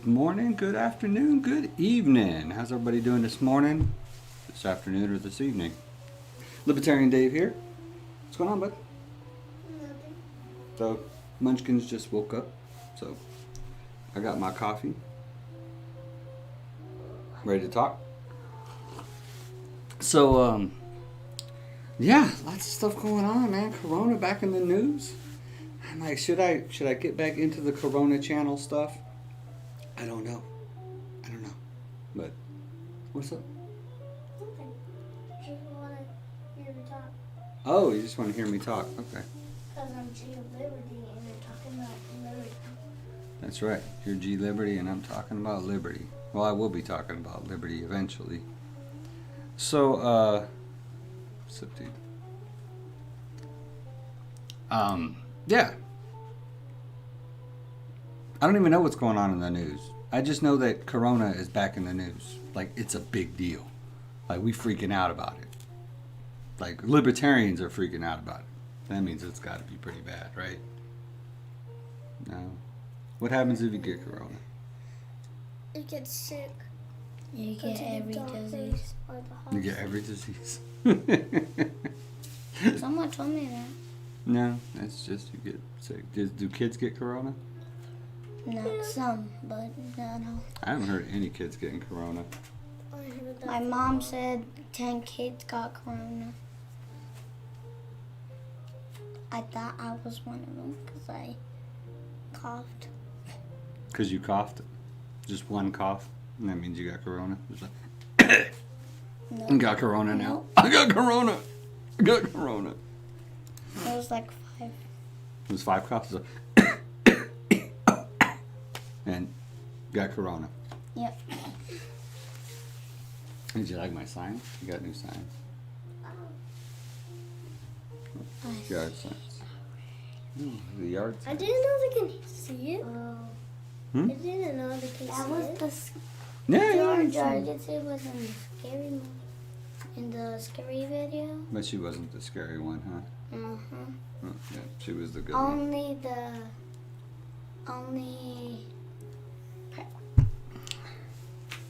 Good morning, good afternoon, good evening. How's everybody doing this morning, this afternoon, or this evening? Libertarian Dave here. What's going on, bud? Nothing. So, Munchkins just woke up, so I got my coffee. Ready to talk? So, yeah, lots of stuff going on, man. Corona back in the news. I'm like, should I get back into the Corona channel stuff? I don't know. But what's up? Nothing. Just want to hear me talk. Oh, you just want to hear me talk. Okay. Because I'm G of Liberty and you're talking about liberty. That's right. You're G Liberty and I'm talking about liberty. Well, I will be talking about liberty eventually. So, what's up, dude? Yeah. I don't even know what's going on in the news. I just know that Corona is back in the news. Like, it's a big deal. Like, we freaking out about it. Like, libertarians are freaking out about it. That means it's got to be pretty bad, right? No. What happens if you get Corona? You get sick. You Go get to the every doctors disease. or the You get hospital. every disease. Someone told me that. No, that's just you get sick. Do kids get Corona? Not some, but no. I haven't heard any kids getting Corona. I heard that My from mom said 10 kids got corona. I thought I was one of them because I coughed. Because you coughed? Just one cough? And that means you got Corona? Just like, No, I got Corona now. I got Corona. I got Corona. it was like 5. It was 5 coughs. So and got Corona. Yep. Did you like my sign? You got new signs. Yard signs. Oh, the yard I signs. didn't know they can see it. Hmm? I didn't know they can That see was it. the Yeah, George yeah. Argentine was in the scary movie. In the scary video. But she wasn't the scary one, huh? Uh-huh. Oh, yeah, she was the good one. Only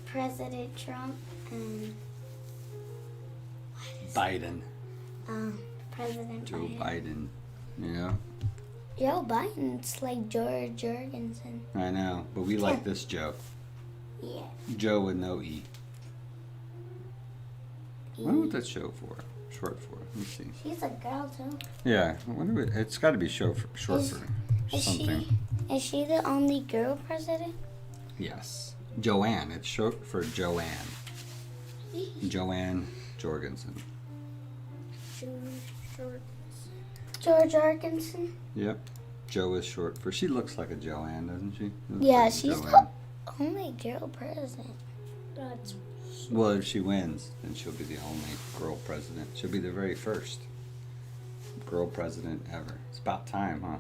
President Trump and Biden. President Joe Biden. Yeah, Joe Biden's like George Jorgensen. I know. But we like this Joe. Yeah. Joe with no E. I wonder what that's short for. Let me see. She's a girl too. Yeah, I wonder what, it's got to be short for Is something. she the only girl president? Yes. Joanne. It's short for Joanne. Joanne Jorgensen. George Jorgensen. Yep. Joe is short for. She looks like a Joanne, doesn't she? Looks Yeah, like a she's Joanne. the only girl president. That's Well, if she wins, then she'll be the only girl president. She'll be the very first girl president ever. It's about time, huh?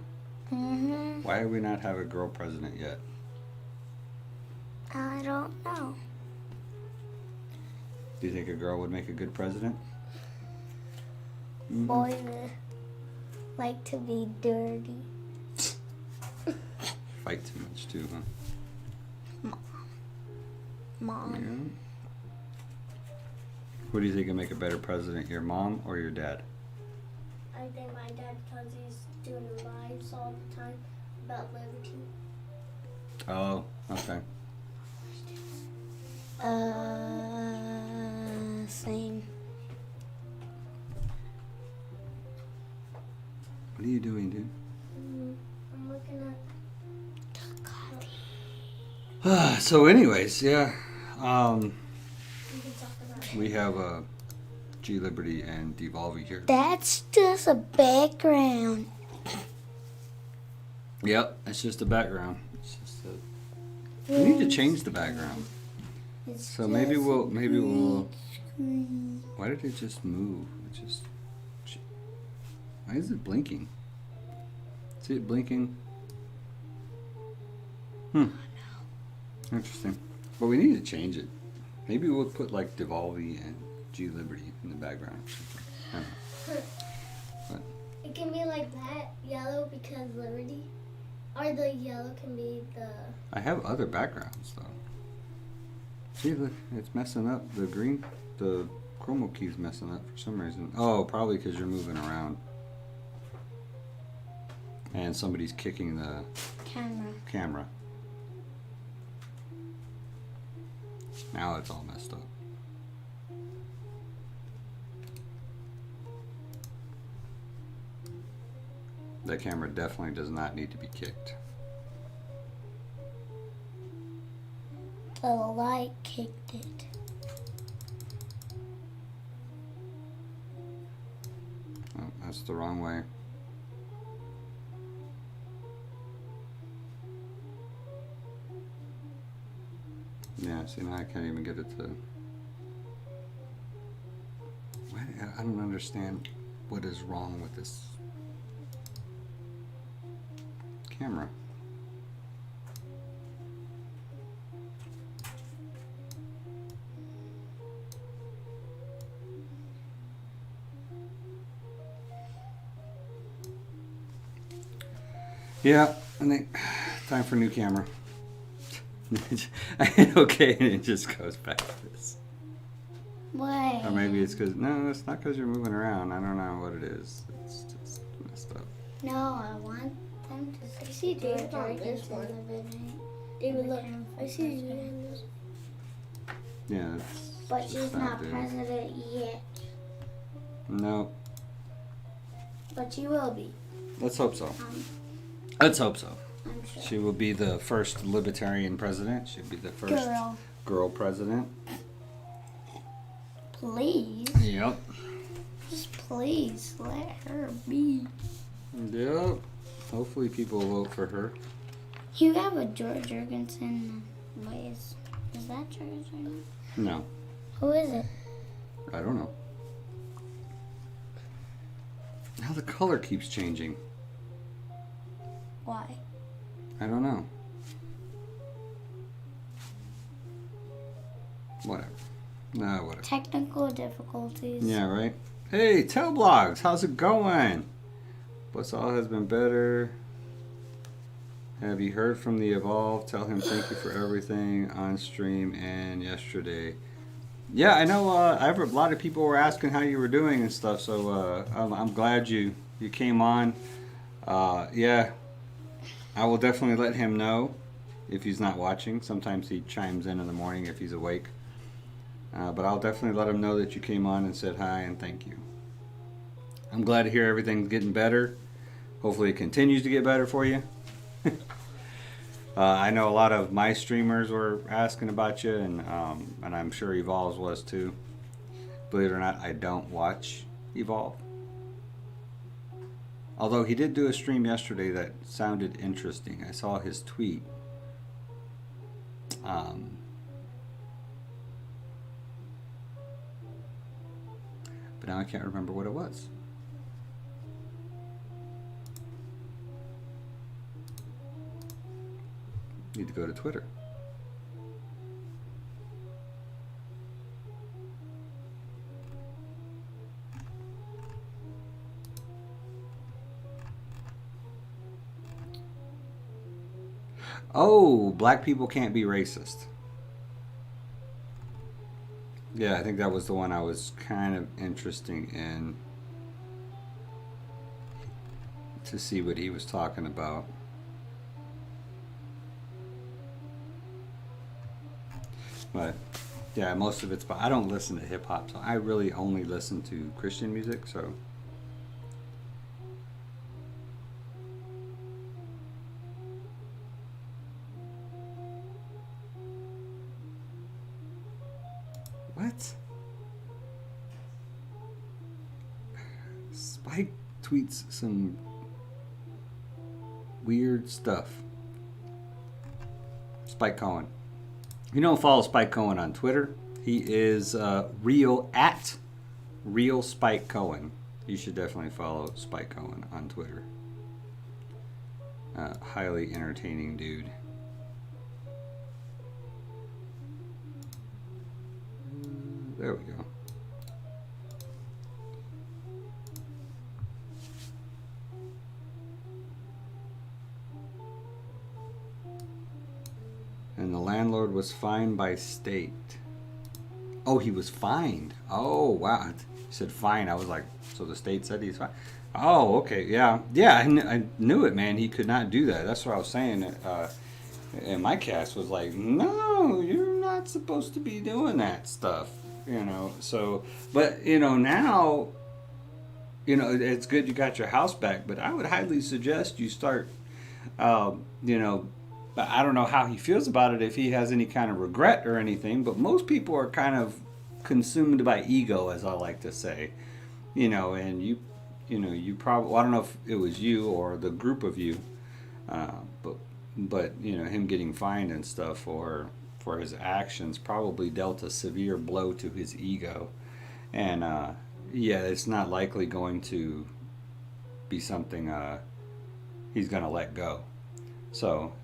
Mm-hmm. Why do we not have a girl president yet? I don't know. Do you think a girl would make a good president? Boys like to be dirty. Fight too much too, huh? Mom. Yeah. Who do you think would make a better president, your mom or your dad? I think my dad, because he's doing lives all the time about liberty. Oh, okay. Same. What are you doing, dude? I'm looking at. So, anyways, yeah. We can talk about it. We have G Liberty and Devolve here. That's just a background. Yep, it's just a background. It's just a, we need to change the background. So maybe we'll. Why did it just move? It just. Why is it blinking? See it blinking? Interesting. But we need to change it. Maybe we'll put like Devolve and G Liberty in the background or something. I don't know. It can be like that, yellow because liberty. Or the yellow can be the. I have other backgrounds though. See, look, it's messing up. The green, the chroma key's messing up for some reason. Oh, probably because you're moving around. And somebody's kicking the camera. Now it's all messed up. That camera definitely does not need to be kicked. The light kicked it. Oh, that's the wrong way. Yeah, see, now I can't even get it to... I don't understand what is wrong with this camera. Yeah, I think time for a new camera. I hit okay and it just goes back to this. Why? Or maybe it's because, no, it's not because you're moving around. I don't know what it is. It's just messed up. No, I want them to I see see David on George this in one. the video. David, look. I see you on this. Yeah, it's But just she's not dude. president yet. No, But she will be. let's hope so. Um, Let's hope so. I'm sure. She will be the first Libertarian president. She'll be the first girl president. Please. Yep. Just please let her be. Yep. Hopefully people will vote for her. You have a George Jurgensen. Wait, is that George Jurgensen? No, Who is it? I don't know. Now the color keeps changing. Why? I don't know. Whatever. Nah, whatever. Technical difficulties. Yeah, right? Hey, Tell Blogs, how's it going? What's all has been better? Have you heard from the Evolve? Tell him thank you for everything on stream and yesterday. Yeah, I know. A lot of people were asking how you were doing and stuff, so I'm glad you came on. Yeah, I will definitely let him know if he's not watching. Sometimes he chimes in the morning if he's awake. But I'll definitely let him know that you came on and said hi and thank you. I'm glad to hear everything's getting better. Hopefully it continues to get better for you. I know a lot of my streamers were asking about you, and I'm sure Evolve's was too. Believe it or not, I don't watch Evolve. Although he did do a stream yesterday that sounded interesting. I saw his tweet. But now I can't remember what it was. Need to go to Twitter. Oh, black people can't be racist. Yeah, I think that was the one I was kind of interested in to see what he was talking about. But yeah, most of it's, but I don't listen to hip hop, so I really only listen to Christian music, so. What? Spike tweets some weird stuff. Spike Cohen. If you don't follow Spike Cohen on Twitter, he is real Spike Cohen. You should definitely follow Spike Cohen on Twitter. Highly entertaining dude. There we go. landlord was fined by state. Oh, he was fined. Oh, wow. You said fine. I was like, so the state said he's fine. Oh, okay. Yeah. Yeah, I knew it, man. He could not do that. That's what I was saying. And my cast was like, no, you're not supposed to be doing that stuff. You know, so, but, you know, now, you know, it's good you got your house back, but I would highly suggest you start, you know, I don't know how he feels about it, if he has any kind of regret or anything, but most people are kind of consumed by ego, as I like to say, you know, and you probably, well, I don't know if it was you or the group of you, but you know, him getting fined and stuff for his actions probably dealt a severe blow to his ego, and yeah, it's not likely going to be something he's going to let go. So,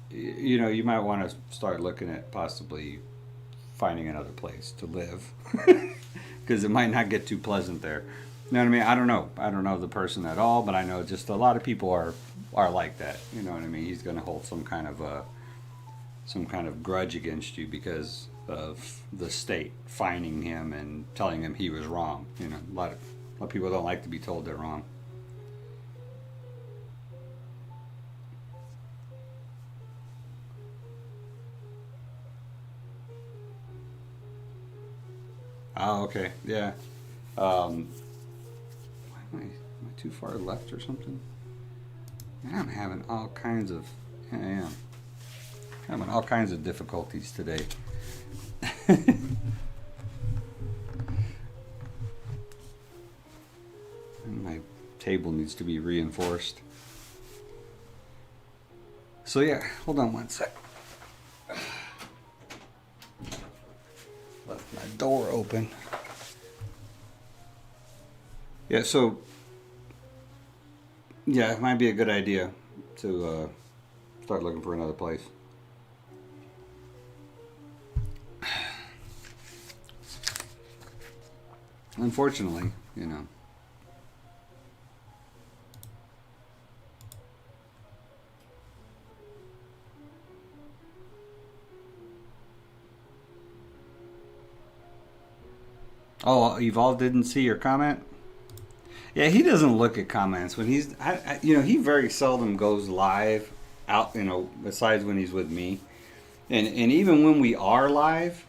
you know, you might want to start looking at possibly finding another place to live, because it might not get too pleasant there. You know what I mean? I don't know the person at all, but I know just a lot of people are like that. You know what I mean? He's going to hold some kind of grudge against you because of the state fining him and telling him he was wrong. You know, a lot of people don't like to be told they're wrong. Oh, okay, yeah. Am I too far left or something? Man, I'm having all kinds of, yeah, I am. Having all kinds of difficulties today. My table needs to be reinforced. So yeah, hold on one sec. Left my door open. Yeah, so yeah, it might be a good idea to start looking for another place. Unfortunately, you know. Oh, Evolve didn't see your comment? Yeah, he doesn't look at comments when he's, you know, he very seldom goes live out, you know, besides when he's with me. And even when we are live,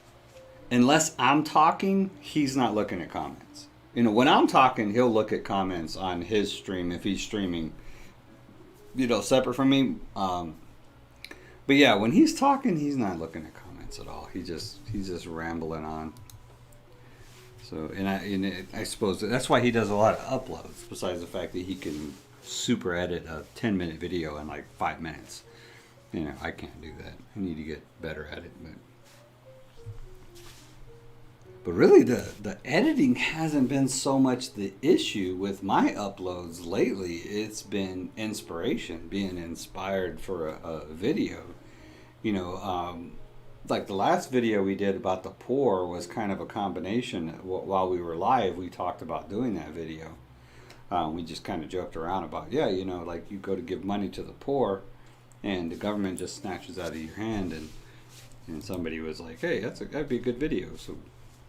unless I'm talking, he's not looking at comments. You know, when I'm talking, he'll look at comments on his stream if he's streaming, you know, separate from me. But yeah, when he's talking, he's not looking at comments at all. He's just rambling on. So, and I suppose that's why he does a lot of uploads, besides the fact that he can super edit a 10-minute video in like 5 minutes. You know, I can't do that. I need to get better at it. But really, the editing hasn't been so much the issue with my uploads lately. It's been inspiration, being inspired for a video. You know, like the last video we did about the poor was kind of a combination. While we were live, we talked about doing that video. We just kind of joked around about, yeah, you know, like you go to give money to the poor and the government just snatches out of your hand, and somebody was like, hey, that'd be a good video. So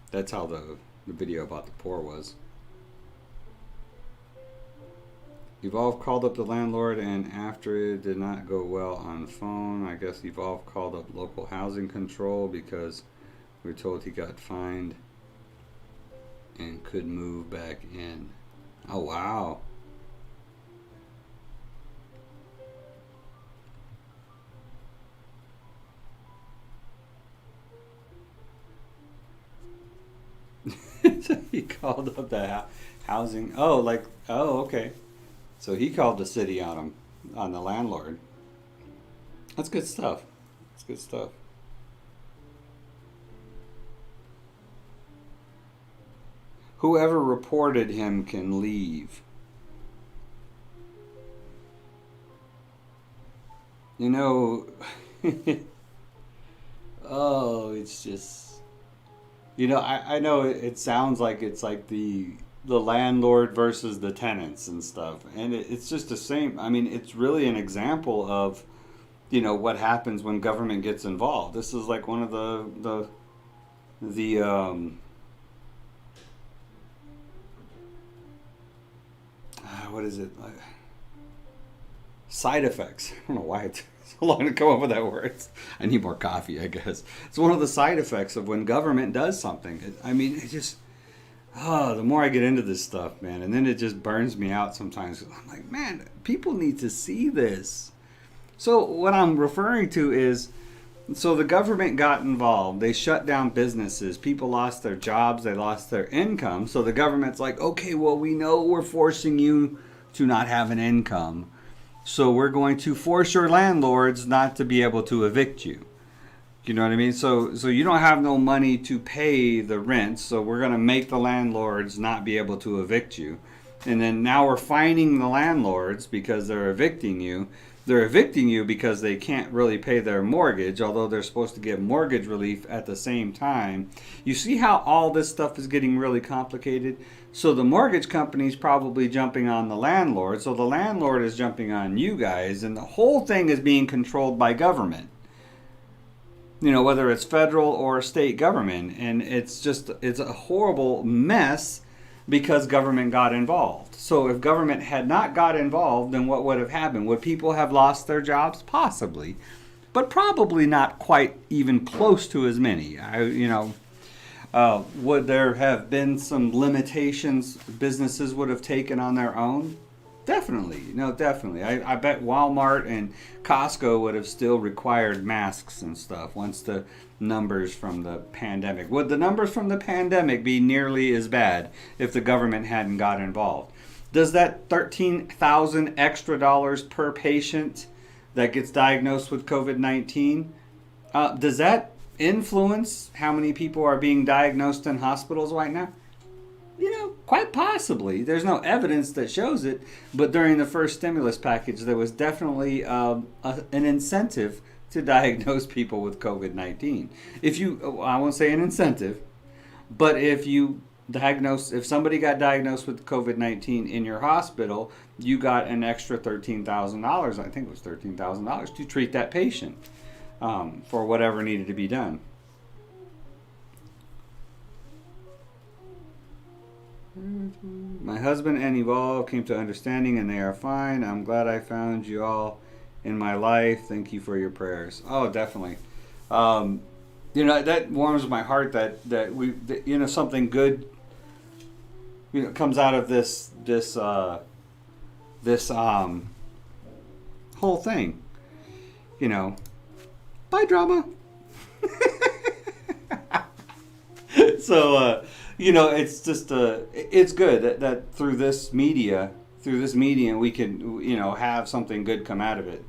that's how the video about the poor was. Evolve called up the landlord, and after it did not go well on the phone, I guess Evolve called up local housing control because we were told he got fined and could move back in. Oh, wow. So he called up the housing. Oh, like, oh, okay. So he called the city on him, on the landlord. That's good stuff. That's good stuff. Whoever reported him can leave. You know, oh, it's just, you know, I know it sounds like it's like the landlord versus the tenants and stuff, and it's just the same. I mean, it's really an example of, what happens when government gets involved. This is like one of the what is it? Side effects. I don't know why it's so long to come up with that word. I need more coffee, I guess. It's one of the side effects of when government does something. It just, the more I get into this stuff, man, and then it just burns me out sometimes. I'm like, man, people need to see this. So what I'm referring to is, so the government got involved. They shut down businesses. People lost their jobs. They lost their income. So the government's like, okay, well, we know we're forcing you to not have an income. So we're going to force your landlords not to be able to evict you. You know what I mean? So you don't have no money to pay the rent. So we're going to make the landlords not be able to evict you. And then now we're fining the landlords because they're evicting you. They're evicting you because they can't really pay their mortgage, although they're supposed to get mortgage relief at the same time. You see how all this stuff is getting really complicated? So the mortgage company's probably jumping on the landlord, so the landlord is jumping on you guys, and the whole thing is being controlled by government. Whether it's federal or state government. And it's a horrible mess because government got involved. So if government had not got involved, then what would have happened? Would people have lost their jobs? Possibly. But probably not quite even close to as many. Would there have been some limitations businesses would have taken on their own? Definitely. Definitely. I bet Walmart and Costco would have still required masks and stuff once the numbers from the pandemic. Would the numbers from the pandemic be nearly as bad if the government hadn't got involved? Does that $13,000 extra dollars per patient that gets diagnosed with COVID-19, does that influence how many people are being diagnosed in hospitals right now? Quite possibly. There's no evidence that shows it, but during the first stimulus package, there was definitely an incentive to diagnose people with COVID-19. I won't say an incentive, but if somebody got diagnosed with COVID-19 in your hospital, you got an extra $13,000, I think it was $13,000, to treat that patient for whatever needed to be done. My husband and Evolve came to understanding and they are fine. I'm glad I found you all in my life. Thank you for your prayers. Oh, definitely. That warms my heart that we something good comes out of this whole thing. Bye, drama. So it's just it's good that through this medium we can have something good come out of it.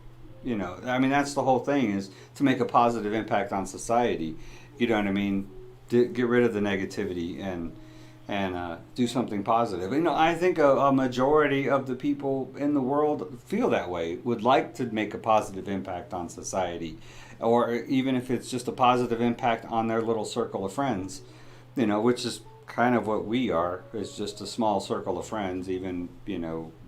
That's the whole thing, is to make a positive impact on society. You know what I mean? Get rid of the negativity and do something positive. I think a majority of the people in the world feel that way, would like to make a positive impact on society, or even if it's just a positive impact on their little circle of friends, which is kind of what we are. It's just a small circle of friends. Even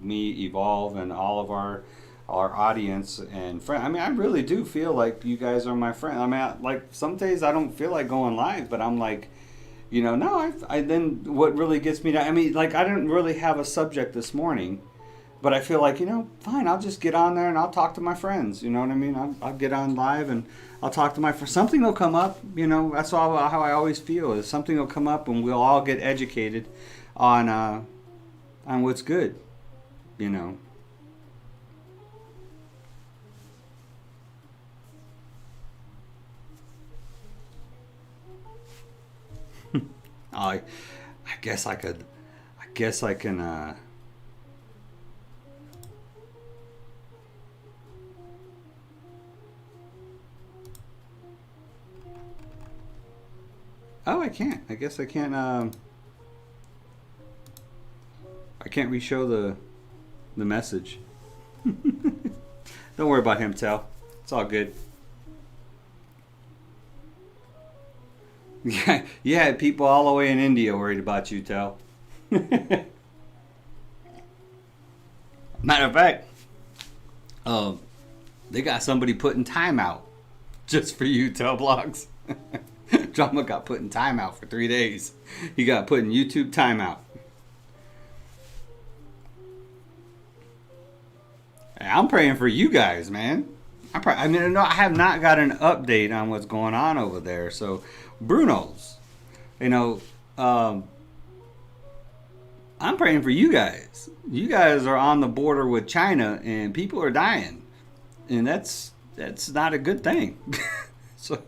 me, Evolve, and all of our audience and friends. I really do feel like you guys are my friend. Like some days I don't feel like going live, but I'm like, no. I then what really gets me down. I didn't really have a subject this morning, but I feel like fine. I'll just get on there and I'll talk to my friends. You know what I mean? I'll get on live and I'll talk to my friends. Something will come up. That's how I always feel. Is something will come up and we'll all get educated on what's good. I guess I can. Oh, I can't. I guess I can't. I can't re-show the message. Don't worry about him, Tal. It's all good. Yeah, people all the way in India worried about you, Tal. Matter of fact, They got somebody put in timeout just for YouTube blogs. Drama got put in timeout for 3 days. He got put in YouTube timeout. I'm praying for you guys, man. I mean, no, I have not got an update on what's going on over there. So, Bruno's, you know, I'm praying for you guys. You guys are on the border with China, and people are dying, and that's not a good thing. So,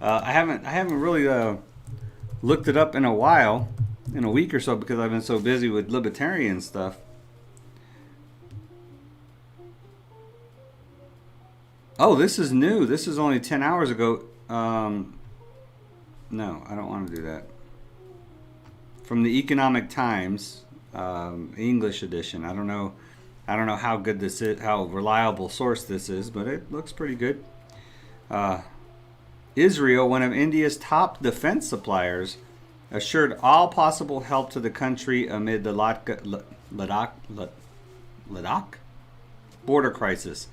I haven't really looked it up in a while, in a week or so, because I've been so busy with libertarian stuff. Oh, this is new. This is only 10 hours ago. No, I don't want to do that. From the Economic Times, English edition. I don't know how good this is, how reliable source this is, but it looks pretty good. Israel, one of India's top defense suppliers, assured all possible help to the country amid the Ladakh border crisis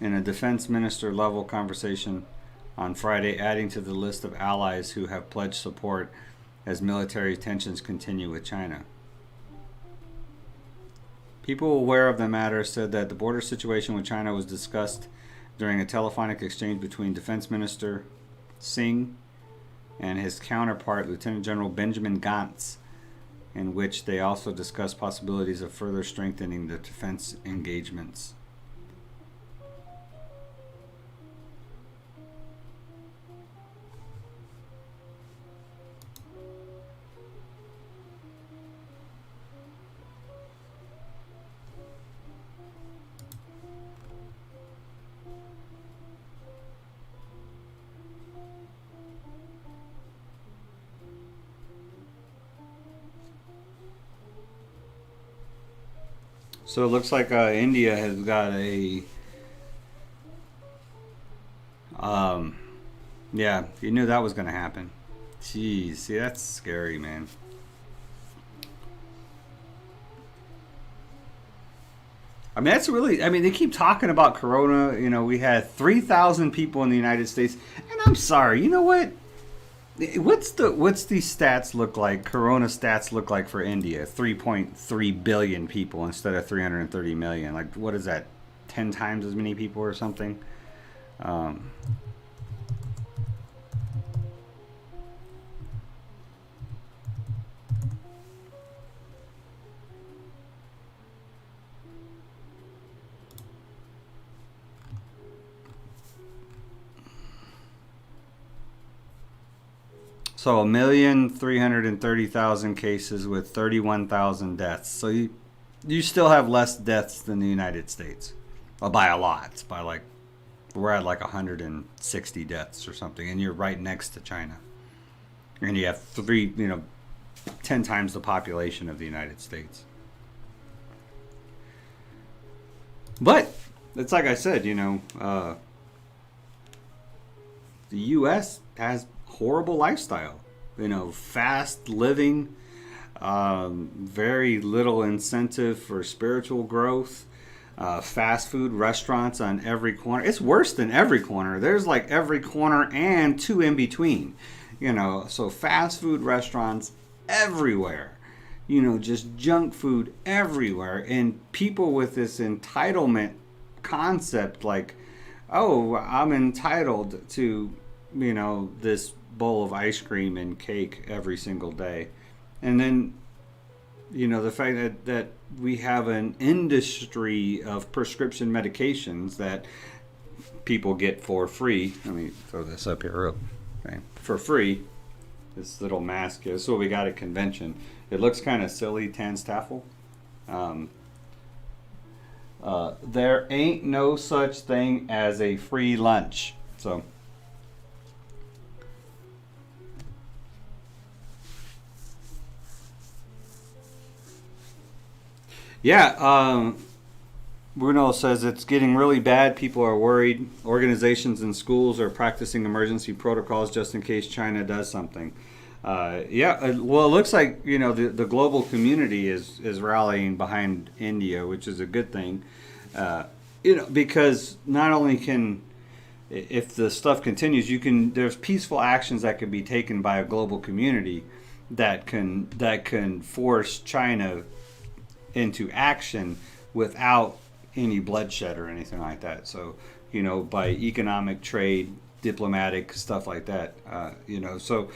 in a defense minister level conversation on Friday, adding to the list of allies who have pledged support as military tensions continue with China. People aware of the matter said that the border situation with China was discussed during a telephonic exchange between Defense Minister Singh and his counterpart, Lieutenant General Benjamin Gantz, in which they also discussed possibilities of further strengthening the defense engagements. So it looks like India has got a, yeah, you knew that was going to happen. Jeez, see, that's scary, man. I mean, that's really, I mean, they keep talking about Corona. You know, we had 3,000 people in the United States. And I'm sorry, you know what? What's these stats look like? Corona stats look like for India? 3.3 billion people instead of 330 million. Like, what is that? 10 times as many people or something? So 1,330,000 cases with 31,000 deaths. So you still have less deaths than the United States, well, by a lot. By like, we're at like 160 deaths or something, and you're right next to China, and you have 10 times the population of the United States. But it's like I said, the U.S. has horrible lifestyle, fast living, very little incentive for spiritual growth, fast food restaurants on every corner. It's worse than every corner. There's like every corner and two in between, so fast food restaurants everywhere, just junk food everywhere, and people with this entitlement concept like, oh, I'm entitled to this bowl of ice cream and cake every single day. And then the fact that we have an industry of prescription medications that people get for free. Let me throw this up here real okay. For free, this little mask is what we got at convention. It looks kind of silly, tan staffel. There ain't no such thing as a free lunch. So yeah, Bruno says it's getting really bad. People are worried. Organizations and schools are practicing emergency protocols just in case China does something. Well, it looks like the global community is rallying behind India, which is a good thing. because not only can, if the stuff continues, there's peaceful actions that can be taken by a global community that can force China into action without any bloodshed or anything like that. So, by economic, trade, diplomatic stuff like that. So,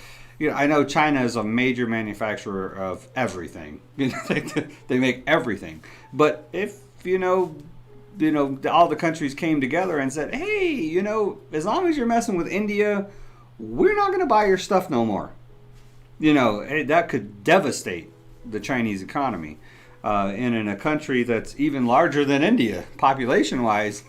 I know China is a major manufacturer of everything. They make everything. But if all the countries came together and said, hey, as long as you're messing with India, we're not going to buy your stuff no more. That could devastate the Chinese economy. And in a country that's even larger than India, population-wise,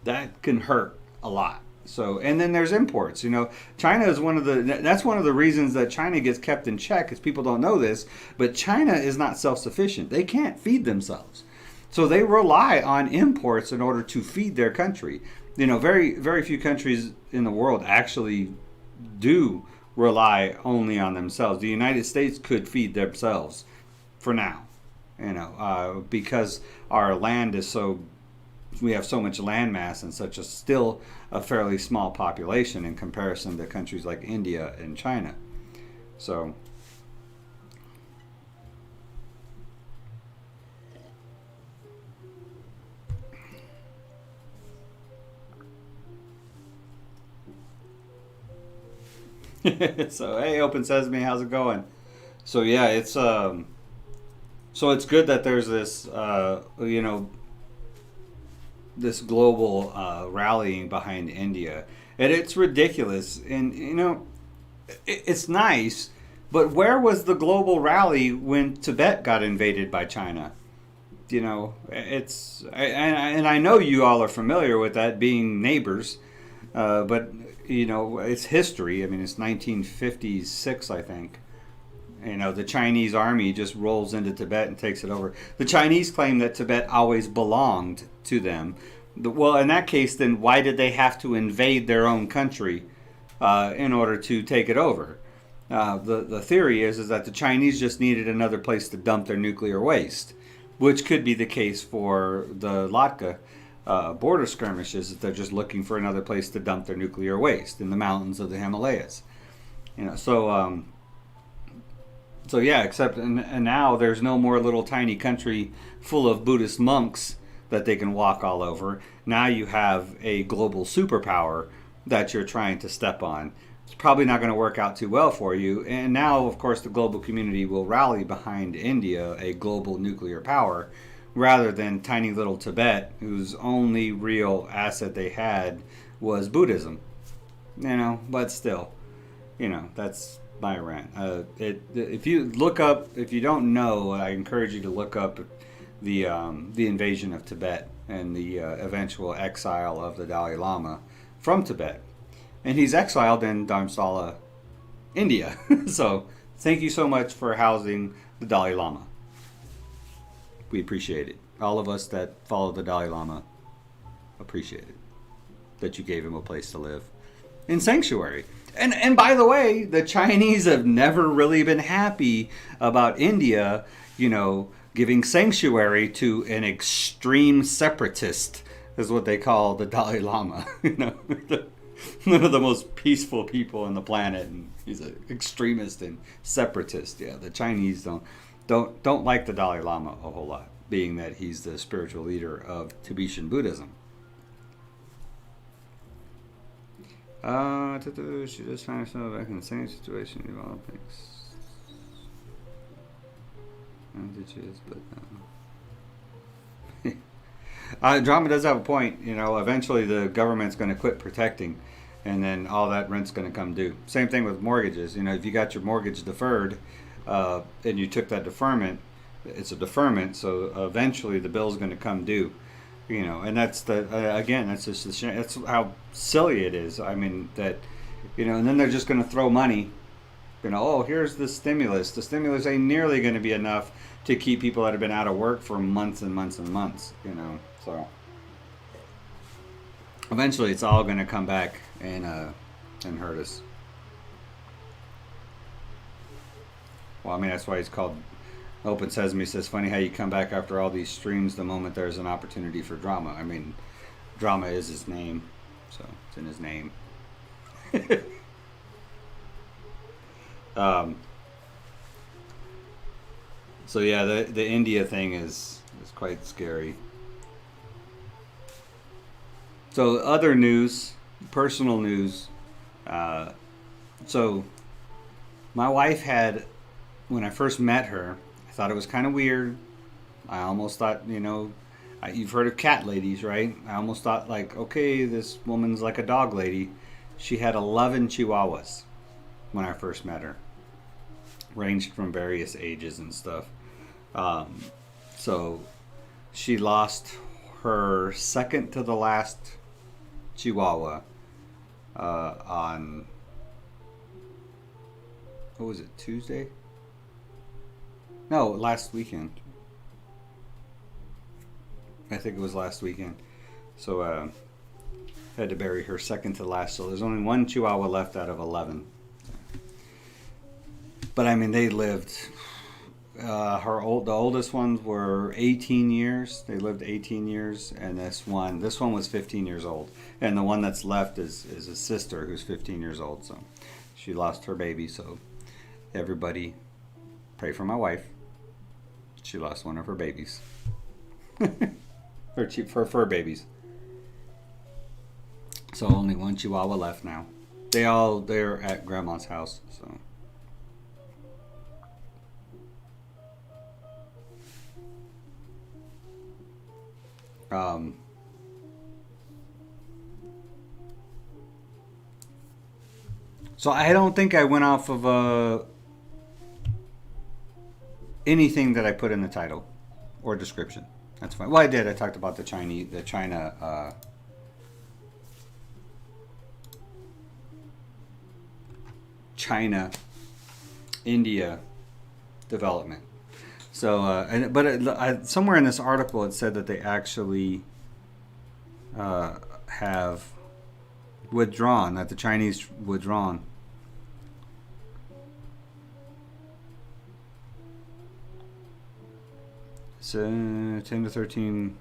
that can hurt a lot. So, and then there's imports. China is that's one of the reasons that China gets kept in check, is people don't know this, but China is not self-sufficient. They can't feed themselves. So they rely on imports in order to feed their country. Very, very few countries in the world actually do rely only on themselves. The United States could feed themselves for now, because our land is we have so much land mass and still a fairly small population in comparison to countries like India and China. So, hey, Open Sesame, how's it going? So yeah, it's good that there's this this global rallying behind India, and it's ridiculous. And it's nice, but where was the global rally when Tibet got invaded by China? And I know you all are familiar with that, being neighbors, but it's history. I mean, it's 1956, I think. The Chinese army just rolls into Tibet and takes it over. The Chinese claim that Tibet always belonged to them. Well, in that case, then why did they have to invade their own country in order to take it over? The theory is that the Chinese just needed another place to dump their nuclear waste, which could be the case for the Latka border skirmishes, that they're just looking for another place to dump their nuclear waste in the mountains of the Himalayas. So yeah, except and now there's no more little tiny country full of Buddhist monks that they can walk all over. Now you have a global superpower that you're trying to step on. It's probably not going to work out too well for you. And now, of course, the global community will rally behind India, a global nuclear power, rather than tiny little Tibet, whose only real asset they had was Buddhism. But still, that's my rant. If you don't know, I encourage you to look up the invasion of Tibet and the eventual exile of the Dalai Lama from Tibet. And he's exiled in Dharamsala, India. So thank you so much for housing the Dalai Lama. We appreciate it. All of us that follow the Dalai Lama appreciate it, that you gave him a place to live in sanctuary. And by the way, the Chinese have never really been happy about India, giving sanctuary to an extreme separatist, is what they call the Dalai Lama. One of the most peaceful people on the planet, and he's an extremist and separatist. Yeah, the Chinese don't like the Dalai Lama a whole lot, being that he's the spiritual leader of Tibetan Buddhism. She just found herself back in the same situation in all things. Drama does have a point. Eventually the government's going to quit protecting, and then all that rent's going to come due. Same thing with mortgages. If you got your mortgage deferred, and you took that deferment, it's a deferment, so eventually the bill's going to come due. And that's that's just the shame. That's how silly it is. I mean, and then they're just going to throw money. Oh, here's the stimulus. The stimulus ain't nearly going to be enough to keep people that have been out of work for months and months and months. So eventually it's all going to come back and hurt us. Well, I mean, that's why he's called Open Sesame says, funny how you come back after all these streams the moment there's an opportunity for drama. I mean, drama is his name, so it's in his name. So yeah, the India thing is quite scary. So other news, personal news. So my wife had, when I first met her, I thought it was kind of weird. I almost thought, you've heard of cat ladies, right? I almost thought like, okay, this woman's like a dog lady. She had 11 chihuahuas when I first met her. Ranged from various ages and stuff. So she lost her second to the last chihuahua on, what was it, Tuesday? No, last weekend. I think it was last weekend. So had to bury her second to last. So there's only one chihuahua left out of 11. But I mean, they lived. The oldest ones were 18 years. They lived 18 years, and this one was 15 years old. And the one that's left is a sister who's 15 years old. So she lost her baby. So everybody, pray for my wife. She lost one of her babies. Her fur babies. So only one chihuahua left now. They're at grandma's house. So. So I don't think I went off of anything that I put in the title or description. That's fine. Well, I did. I talked about the China, India development. So, somewhere in this article it said that they actually have withdrawn, that the Chinese withdrawn. So 10 to 13.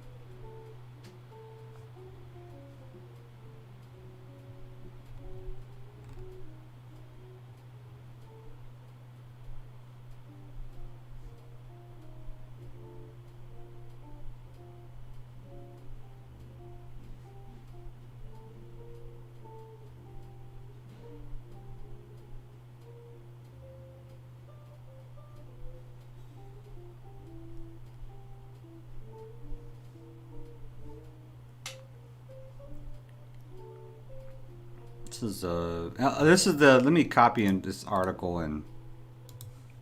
Let me copy in this article and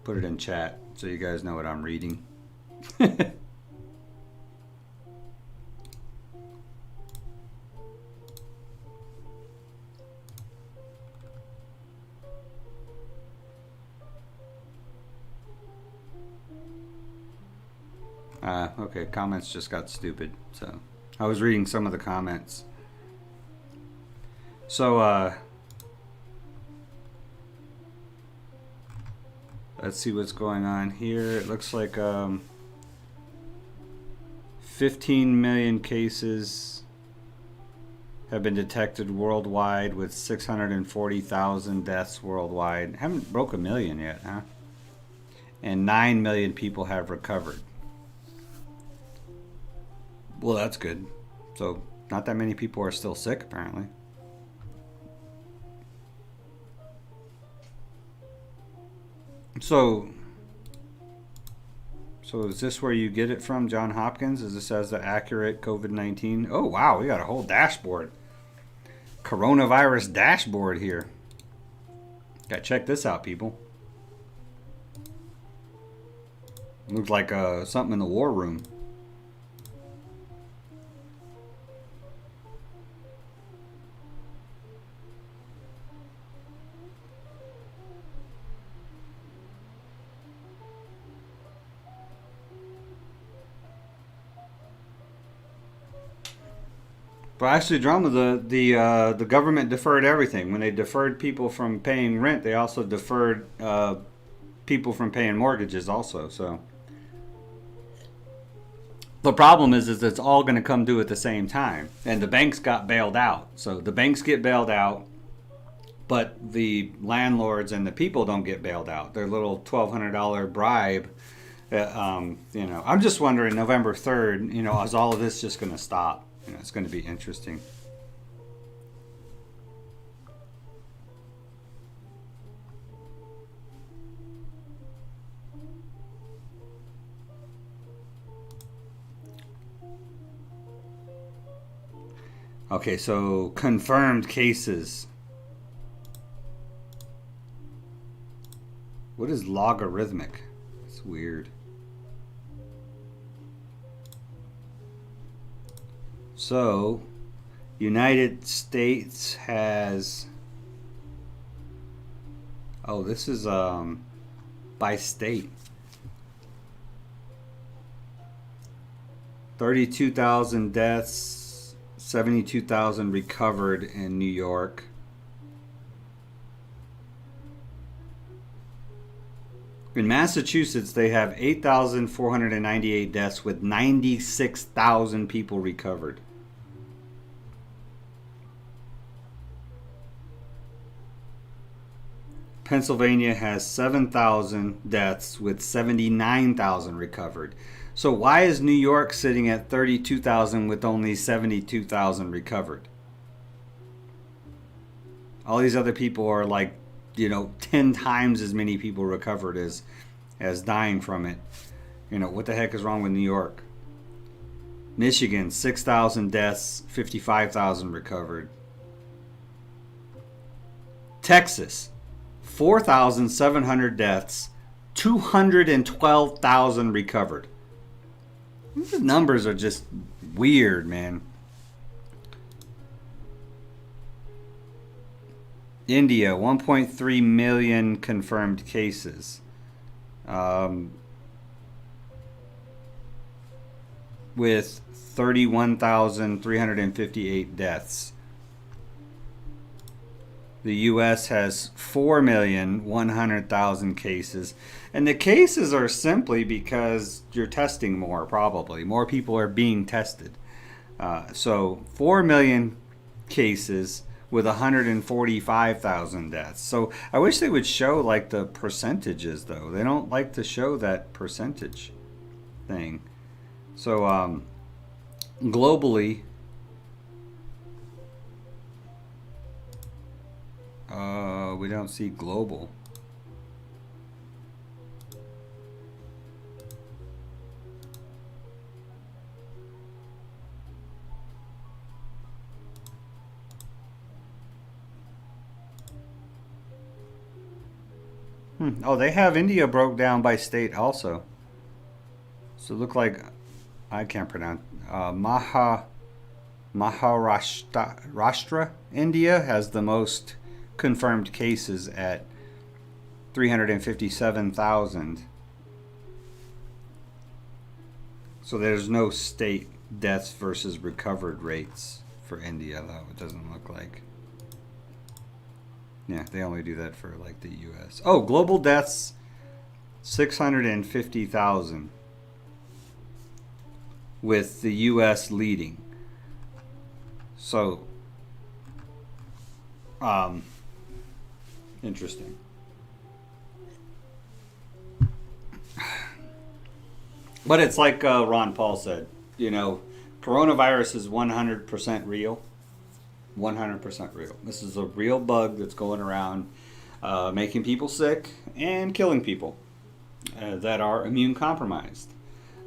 put it in chat so you guys know what I'm reading. Okay, comments just got stupid. So I was reading some of the comments. So, let's see what's going on here. It looks like 15 million cases have been detected worldwide with 640,000 deaths worldwide. Haven't broke a million yet, huh? And 9 million people have recovered. Well, that's good. So, not that many people are still sick, apparently. So is this where you get it from, John Hopkins? Is this as the accurate COVID-19? Oh, wow, we got a whole dashboard. Coronavirus dashboard here. Gotta check this out, people. Looks like something in the war room. But actually, drama, the government deferred everything. When they deferred people from paying rent, they also deferred people from paying mortgages also. So The problem is it's all going to come due at the same time, and the banks got bailed out. So the banks get bailed out, but the landlords and the people don't get bailed out. Their little $1,200 bribe. I'm just wondering, November 3rd, is all of this just going to stop? It's going to be interesting. Okay, so confirmed cases. What is logarithmic? It's weird. So, United States has... Oh, this is by state. 32,000 deaths, 72,000 recovered in New York. In Massachusetts, they have 8,498 deaths with 96,000 people recovered. Pennsylvania has 7,000 deaths with 79,000 recovered. So why is New York sitting at 32,000 with only 72,000 recovered? All these other people are like, 10 times as many people recovered as dying from it. What the heck is wrong with New York? Michigan, 6,000 deaths, 55,000 recovered. Texas, 4,700 deaths, 212,000 recovered. The numbers are just weird, man. India, 1.3 million confirmed cases. With 31,358 deaths. The U.S. has 4,100,000 cases. And the cases are simply because you're testing more, probably. More people are being tested. So 4 million cases with 145,000 deaths. So I wish they would show like the percentages, though. They don't like to show that percentage thing. So globally, we don't see global. Oh, they have India broke down by state also. So look like, I can't pronounce, Maharashtra, India has the most confirmed cases at 357,000. So there's no state deaths versus recovered rates for India, though. It doesn't look like. Yeah, they only do that for like the US. Oh, global deaths, 650,000. With the US leading. So, interesting. But it's like Ron Paul said, coronavirus is 100% real. 100% real. This is a real bug that's going around making people sick and killing people that are immune compromised.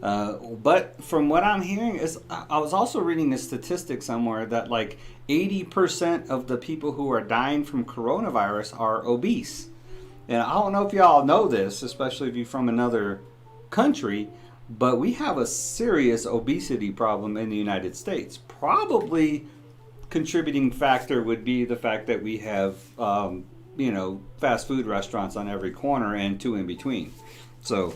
But from what I'm hearing is, I was also reading a statistic somewhere that like 80% of the people who are dying from coronavirus are obese. And I don't know if y'all know this, especially if you're from another country, but we have a serious obesity problem in the United States. Probably contributing factor would be the fact that we have, fast food restaurants on every corner and two in between. So,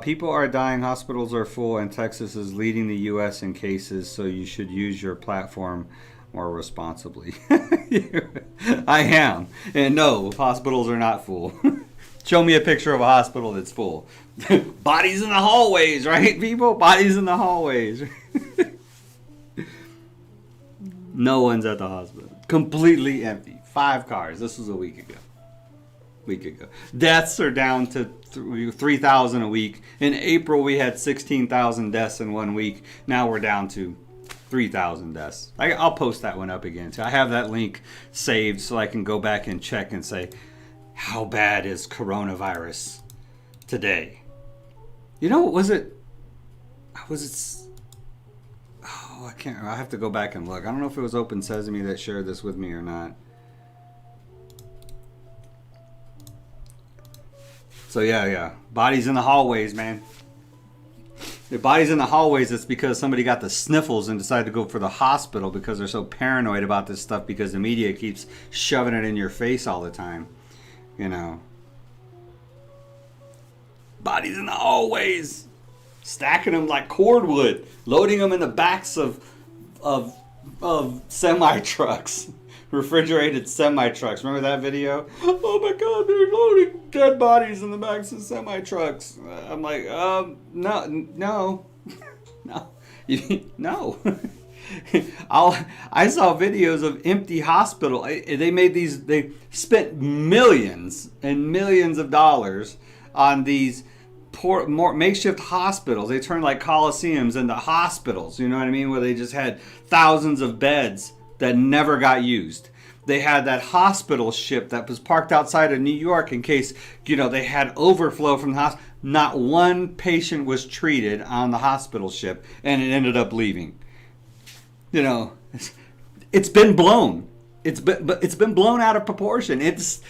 People are dying, hospitals are full, and Texas is leading the U.S. in cases, so you should use your platform more responsibly. I am. And no, hospitals are not full. Show me a picture of a hospital that's full. Bodies in the hallways, right, people? Bodies in the hallways. No one's at the hospital. Completely empty. 5 cars. This was a week ago. Deaths are down to 3,000 a week. In April, we had 16,000 deaths in 1 week. Now we're down to 3,000 deaths. I'll post that one up again too. I have that link saved so I can go back and check and say, how bad is coronavirus today? You know, was it? Oh, I can't. I have to go back and look. I don't know if it was Open Sesame that shared this with me or not. So yeah. Bodies in the hallways, man. The bodies in the hallways, it's because somebody got the sniffles and decided to go for the hospital because they're so paranoid about this stuff because the media keeps shoving it in your face all the time. You know. Bodies in the hallways. Stacking them like cordwood. Loading them in the backs of semi-trucks. Refrigerated semi-trucks. Remember that video? Oh my God, they're loading dead bodies in the backs of semi-trucks. I'm like, no. No. I saw videos of empty hospital. They spent millions and millions of dollars on these more makeshift hospitals. They turned like coliseums into hospitals, you know what I mean? Where they just had thousands of beds that never got used. They had that hospital ship that was parked outside of New York in case, they had overflow from the hospital. Not one patient was treated on the hospital ship, and it ended up leaving. It's been blown. It's been blown out of proportion. It's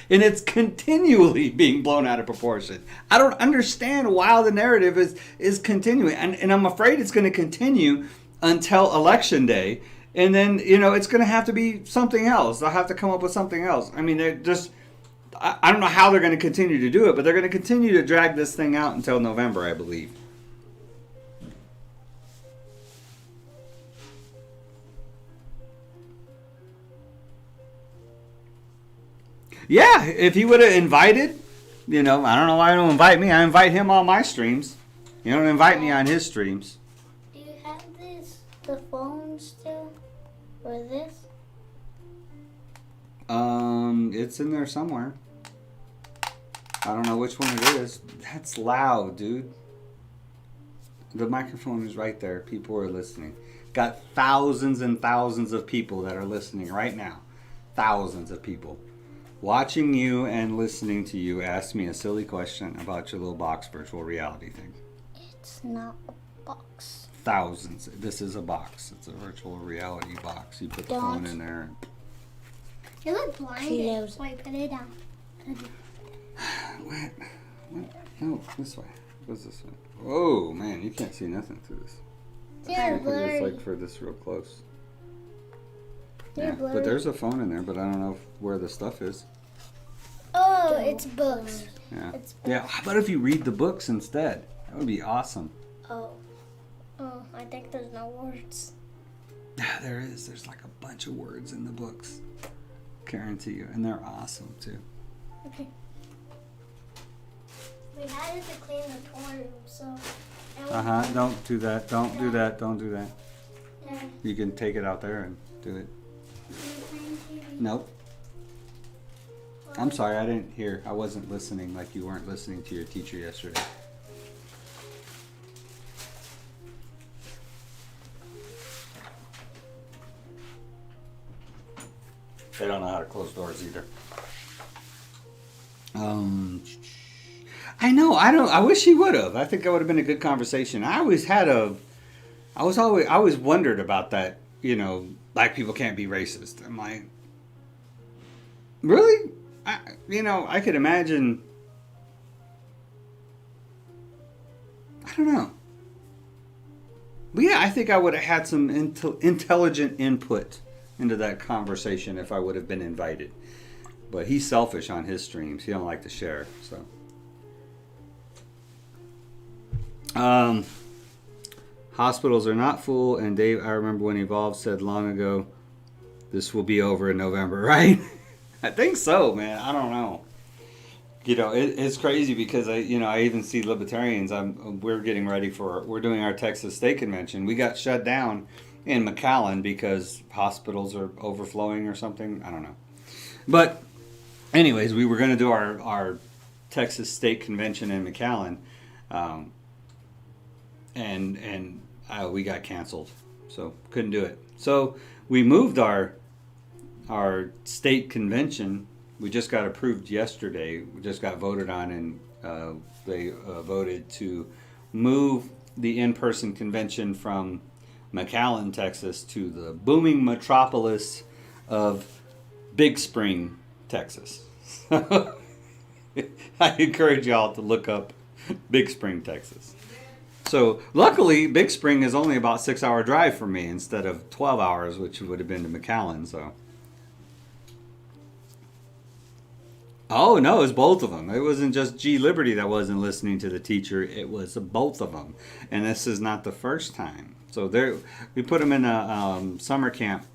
continually being blown out of proportion. I don't understand why the narrative is continuing, and I'm afraid it's going to continue until Election Day. And then, it's going to have to be something else. They'll have to come up with something else. I mean, I don't know how they're going to continue to do it, but they're going to continue to drag this thing out until November, I believe. Yeah, if he would have invited, I don't know why he don't invite me. I invite him on my streams. You don't invite me on his streams. Do you have the phone still? Or this? It's in there somewhere. I don't know which one it is. That's loud, dude. The microphone is right there. People are listening. Got thousands and thousands of people that are listening right now. Thousands of people. Watching you and listening to you ask me a silly question about your little box virtual reality thing. It's not a box. Thousands. This is a box. It's a virtual reality box. You put the phone in there. You look blinded. Wait, put it down. What? No, this way. What's this way? Oh man, you can't see nothing through this. You're blurry. It's like for this real close. You're blurry. But there's a phone in there, but I don't know where the stuff is. Oh, it's books. Yeah. It's books. Yeah. How about if you read the books instead? That would be awesome. Oh, I think there's no words. Yeah, there is. There's like a bunch of words in the books. Guarantee you. And they're awesome too. Okay. We had to clean the toy room, so... Don't do that. Don't do that. Don't do that. Yeah. You can take it out there and do it. Nope. I'm sorry, I didn't hear. I wasn't listening like you weren't listening to your teacher yesterday. They don't know how to close doors either. I know. I wish he would have. I think that would have been a good conversation. I always wondered about that. Black people can't be racist. I'm like, really? I could imagine. I don't know. But yeah, I think I would have had some intelligent input into that conversation if I would have been invited. But he's selfish on his streams. He don't like to share, so. Hospitals are not full, and Dave, I remember when Evolve said long ago, this will be over in November, right? I think so, man. I don't know. It's crazy because I even see libertarians. We're getting ready we're doing our Texas State Convention. We got shut down in McAllen because hospitals are overflowing or something. I don't know. But anyways, we were going to do our Texas State Convention in McAllen, and we got canceled, so couldn't do it. So we moved our state convention. We just got approved yesterday. We just got voted on, and they voted to move the in-person convention from McAllen, Texas, to the booming metropolis of Big Spring, Texas. I encourage y'all to look up Big Spring, Texas. So luckily, Big Spring is only about 6-hour drive for me instead of 12 hours, which would have been to McAllen. So. Oh, no, it was both of them. It wasn't just G Liberty that wasn't listening to the teacher. It was both of them. And this is not the first time. So we put them in a summer camp,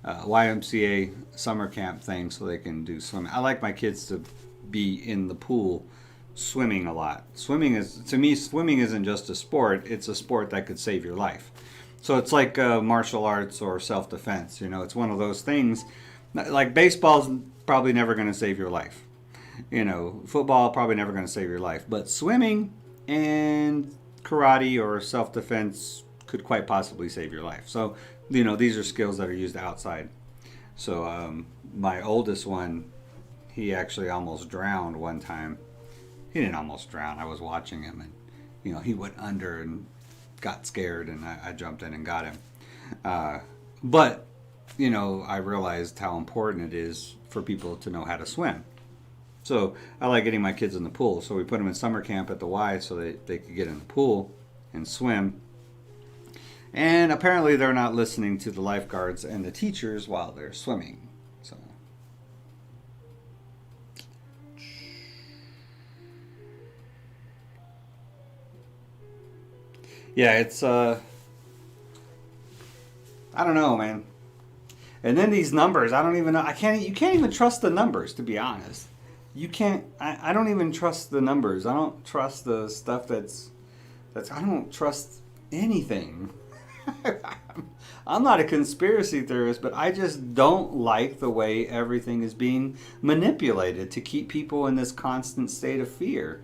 YMCA summer camp thing so they can do swimming. I like my kids to be in the pool swimming a lot. To me, swimming isn't just a sport. It's a sport that could save your life. So it's like martial arts or self-defense. It's one of those things. Like baseball's probably never going to save your life. Football probably never going to save your life. But swimming and karate or self-defense could quite possibly save your life. So, these are skills that are used outside. So my oldest one, he actually almost drowned one time. He didn't almost drown. I was watching him, and he went under and got scared, and I jumped in and got him. But I realized how important it is for people to know how to swim. So I like getting my kids in the pool. So we put them in summer camp at the Y so they could get in the pool and swim. And apparently they're not listening to the lifeguards and the teachers while they're swimming. So. Yeah, it's, I don't know, man. And then these numbers, I don't even know. You can't even trust the numbers, to be honest. You can't, I don't even trust the numbers. I don't trust the stuff I don't trust anything. I'm not a conspiracy theorist, but I just don't like the way everything is being manipulated to keep people in this constant state of fear.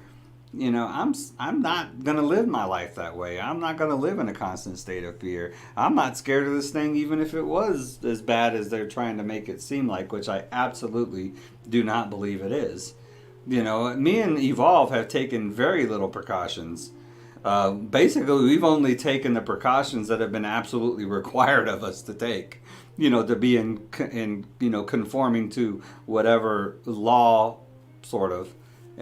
I'm not going to live my life that way. I'm not going to live in a constant state of fear. I'm not scared of this thing even if it was as bad as they're trying to make it seem like, which I absolutely do not believe it is. Me and Evolve have taken very little precautions. Basically, we've only taken the precautions that have been absolutely required of us to take, to be in conforming to whatever law, sort of.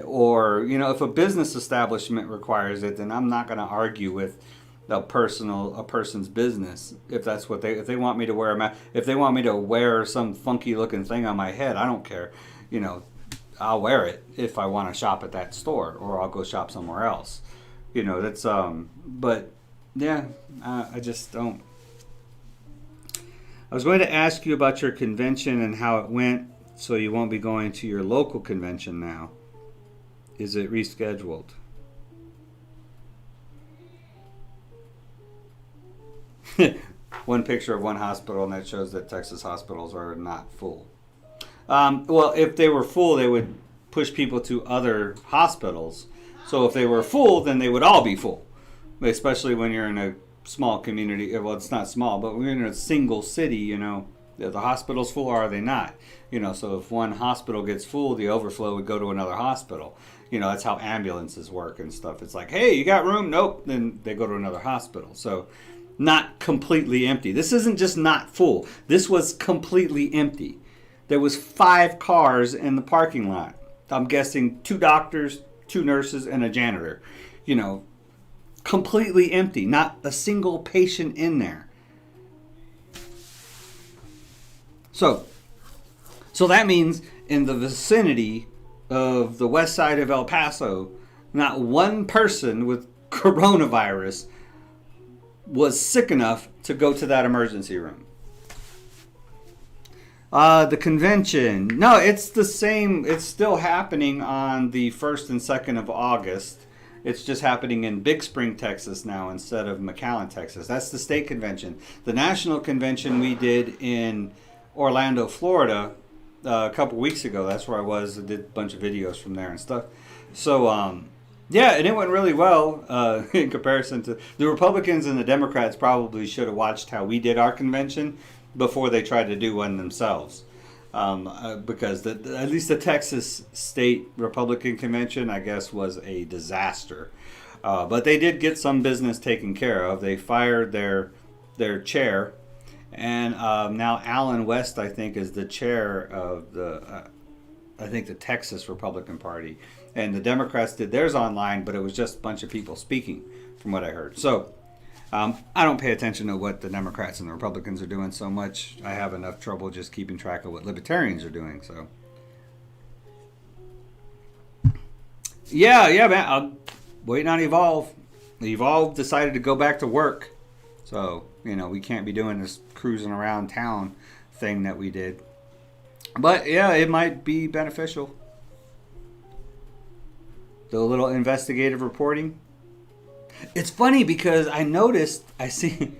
Or, if a business establishment requires it, then I'm not going to argue with a person's business. If that's what if they want me to wear a mask, if they want me to wear some funky looking thing on my head, I don't care. I'll wear it if I want to shop at that store, or I'll go shop somewhere else. That's, but yeah, I just don't. I was going to ask you about your convention and how it went, so you won't be going to your local convention now. Is it rescheduled? One picture of one hospital, and that shows that Texas hospitals are not full. Well, if they were full, they would push people to other hospitals. So if they were full, then they would all be full. Especially when you're in a small community. Well, it's not small, but we're in a single city, the hospital's full, or are they not? So if one hospital gets full, the overflow would go to another hospital. That's how ambulances work and stuff. It's like, hey, you got room? Nope. Then they go to another hospital. So not completely empty. This isn't just not full. This was completely empty. There was 5 cars in the parking lot. I'm guessing 2 doctors, 2 nurses, and a janitor. Completely empty. Not a single patient in there. So that means in the vicinity of the west side of El Paso, not one person with coronavirus was sick enough to go to that emergency room. The convention. No, it's the same. It's still happening on the 1st and 2nd of August. It's just happening in Big Spring, Texas now instead of McAllen, Texas. That's the state convention. The national convention we did in Orlando, Florida a couple weeks ago. That's where I was. I did a bunch of videos from there and stuff. So, yeah, and it went really well in comparison to the Republicans and the Democrats. Probably should have watched how we did our convention before they tried to do one themselves. Because at least the Texas State Republican Convention, I guess, was a disaster. But they did get some business taken care of. They fired their chair. And now Alan West, I think, is the chair of the Texas Republican Party. And the Democrats did theirs online, but it was just a bunch of people speaking, from what I heard. So I don't pay attention to what the Democrats and the Republicans are doing so much. I have enough trouble just keeping track of what Libertarians are doing. So yeah, man. I'm waiting on Evolve. Evolve decided to go back to work. So, we can't be doing this cruising around town thing that we did. But yeah, it might be beneficial. The little investigative reporting. It's funny because I see,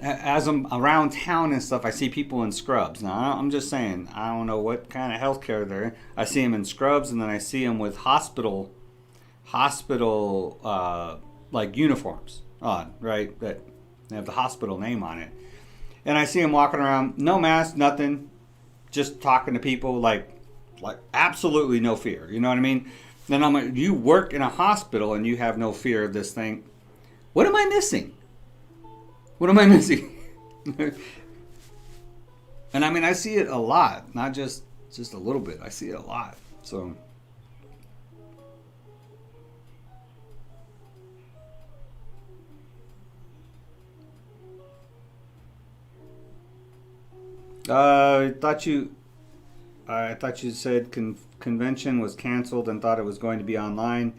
as I'm around town and stuff, I see people in scrubs. Now, I'm just saying, I don't know what kind of healthcare they're in. I see them in scrubs, and then I see them with hospital, like uniforms on, right? That they have the hospital name on it. And I see them walking around, no mask, nothing, just talking to people like absolutely no fear. You know what I mean? Then I'm like, you work in a hospital and you have no fear of this thing. What am I missing? What am I missing? And I mean, I see it a lot, not just a little bit. I see it a lot. So I thought you said convention was canceled and thought it was going to be online,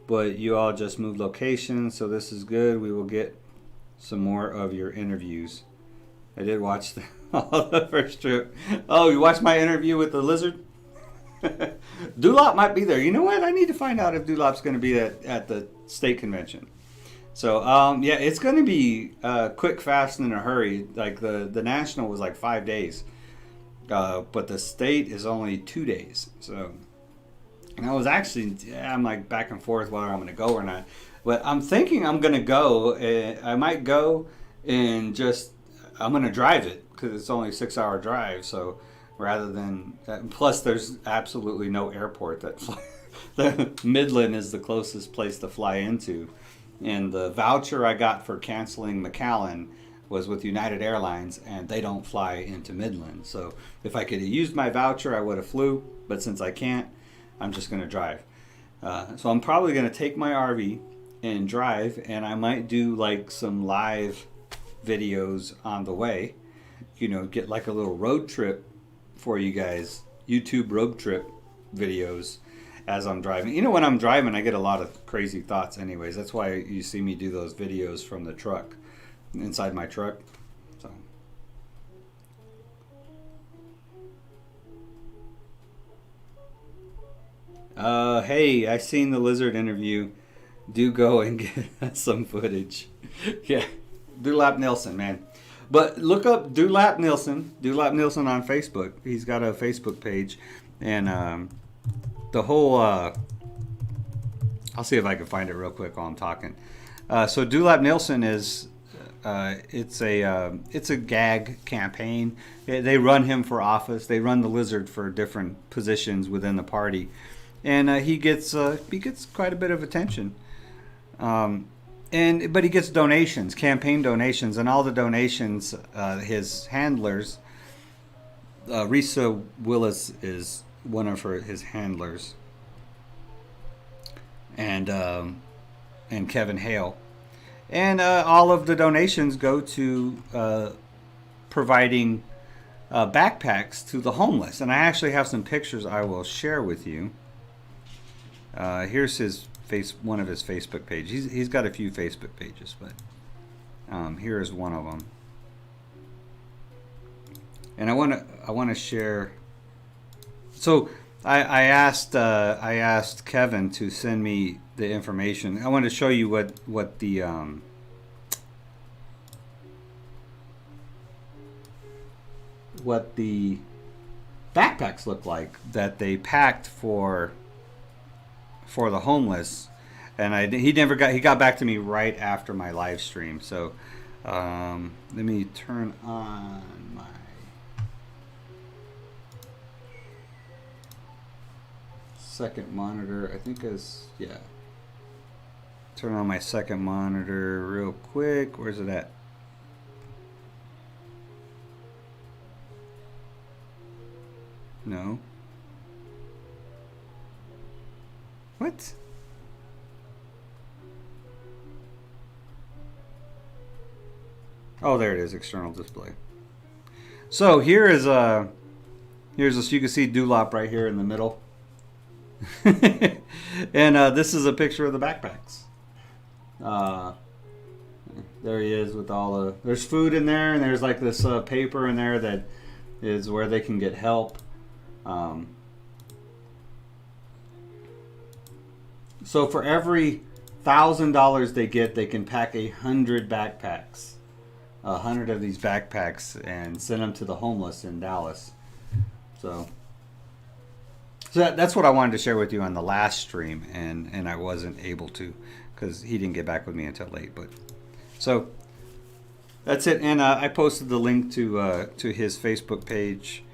but you all just moved locations, so this is good. We will get some more of your interviews. I did watch the first trip. Oh, you watched my interview with the lizard? Dulop might be there. You know what? I need to find out if Dulop's going to be at the state convention. So, yeah, it's going to be quick, fast, and in a hurry. Like the national was like 5 days, but the state is only 2 days. So, and I was actually, I'm like back and forth whether I'm going to go or not. But I'm thinking I'm going to go. I might go and I'm going to drive it because it's only a 6-hour drive. So, rather than that, plus there's absolutely no airport that Midland is the closest place to fly into. And the voucher I got for canceling McAllen was with United Airlines, and they don't fly into Midland. So if I could have used my voucher, I would have flew. But since I can't, I'm just going to drive. So I'm probably going to take my RV and drive, and I might do like some live videos on the way. Get like a little road trip for you guys, YouTube road trip videos. As I'm driving. When I'm driving, I get a lot of crazy thoughts anyways. That's why you see me do those videos from the truck, inside my truck. So, hey, I seen the lizard interview. Do go and get some footage. Yeah, Dulap Nilsson, man. But look up Dulap Nilsson on Facebook. He's got a Facebook page. And, the whole, I'll see if I can find it real quick while I'm talking. So Dulap Nilsson is, it's a gag campaign. They run him for office. They run the lizard for different positions within the party, and he gets quite a bit of attention. But he gets donations, campaign donations, and all the donations, his handlers, Risa Willis is one of his handlers, and Kevin Hale, and all of the donations go to providing backpacks to the homeless. And I actually have some pictures I will share with you. Here's his one of his Facebook pages. He's got a few Facebook pages, but here is one of them. And I want to share. So I asked Kevin to send me the information. I want to show you what the backpacks look like that they packed for the homeless. And he got back to me right after my live stream. So let me turn on my second monitor. I think turn on my second monitor real quick. Where's it at? No. What? Oh, there it is, external display. So here's this. You can see Dulop right here in the middle, and this is a picture of the backpacks. There he is with all the. There's food in there, and there's like this paper in there that is where they can get help. So for every $1,000 they get, they can pack 100 backpacks, 100 of these backpacks, and send them to the homeless in Dallas. So that's what I wanted to share with you on the last stream, and I wasn't able to because he didn't get back with me until late. But so that's it, and I posted the link to his Facebook page,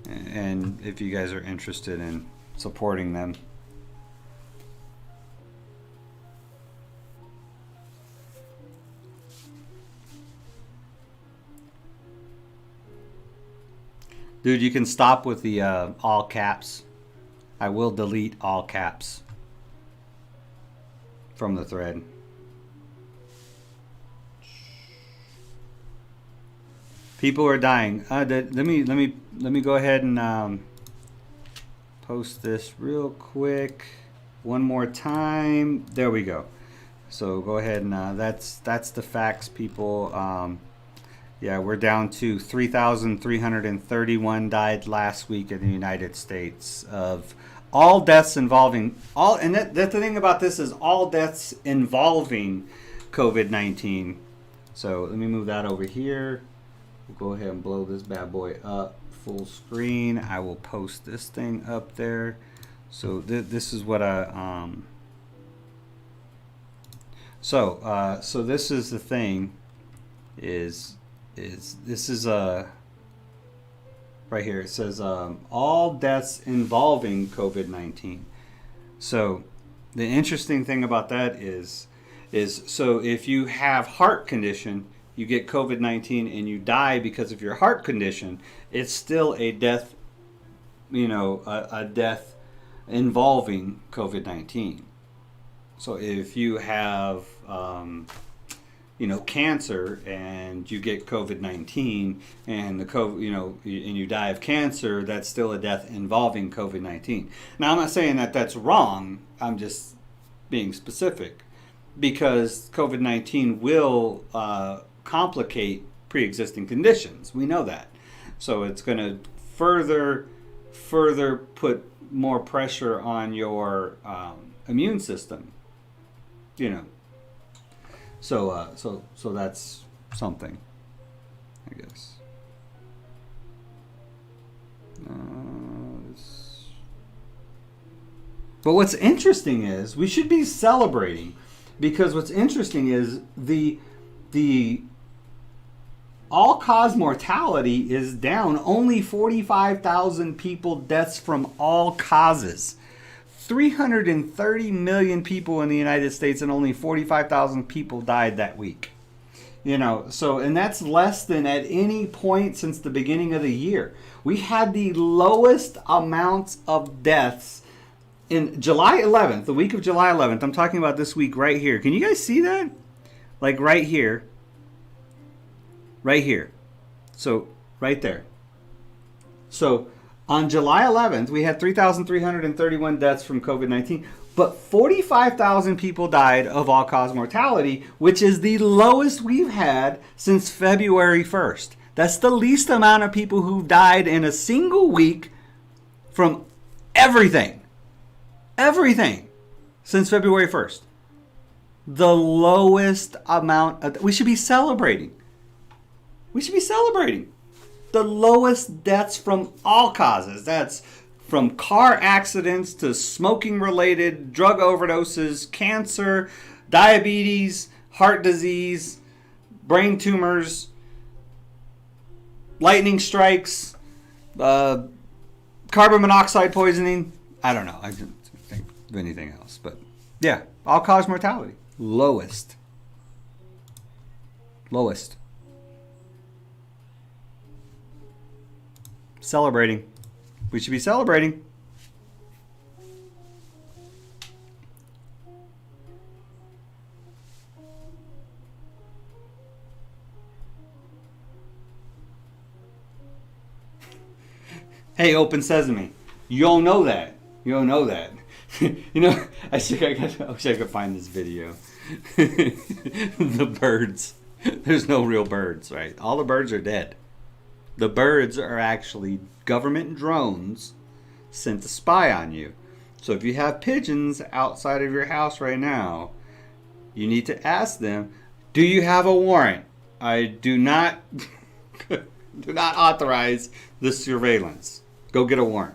and if you guys are interested in supporting them. Dude, you can stop with the all caps. I will delete all caps from the thread. People are dying. Let me go ahead and post this real quick one more time. There we go. So go ahead and that's the facts, people. Yeah, we're down to 3,331 died last week in the United States of all deaths involving all. And that's the thing about this is all deaths involving COVID-19. So let me move that over here. We'll go ahead and blow this bad boy up full screen. I will post this thing up there. So this is what I so this is the thing is this is right here. It says all deaths involving COVID-19. So the interesting thing about that is so if you have heart condition, you get COVID-19 and you die because of your heart condition, it's still a death, a death involving COVID-19. So if you have cancer and you get COVID-19 and the COVID, and you die of cancer, that's still a death involving COVID-19. Now, I'm not saying that that's wrong. I'm just being specific because COVID-19 will complicate pre-existing conditions. We know that. So it's going to further put more pressure on your immune system, So that's something, I guess. But what's interesting is we should be celebrating, because what's interesting is the all-cause mortality is down. Only 45,000 people deaths from all causes. 330 million people in the United States and only 45,000 people died that week. So, and that's less than at any point since the beginning of the year. We had the lowest amounts of deaths in July 11th, the week of July 11th. I'm talking about this week right here. Can you guys see that? Like right here. Right here. So, right there. So, on July 11th, we had 3,331 deaths from COVID-19. But 45,000 people died of all-cause mortality, which is the lowest we've had since February 1st. That's the least amount of people who've died in a single week from everything. Everything since February 1st. The lowest amount. We should be celebrating. We should be celebrating. The lowest deaths from all causes. That's from car accidents to smoking-related drug overdoses, cancer, diabetes, heart disease, brain tumors, lightning strikes, carbon monoxide poisoning. I don't know. I didn't think of anything else. But yeah, all-cause mortality. Lowest. Lowest. Celebrating. We should be celebrating. Hey, Open Sesame. You don't know that. You don't know that. You know, I wish I could find this video. The birds. There's no real birds, right? All the birds are dead. The birds are actually government drones sent to spy on you. So if you have pigeons outside of your house right now, you need to ask them, do you have a warrant? I do not do not authorize this surveillance. Go get a warrant.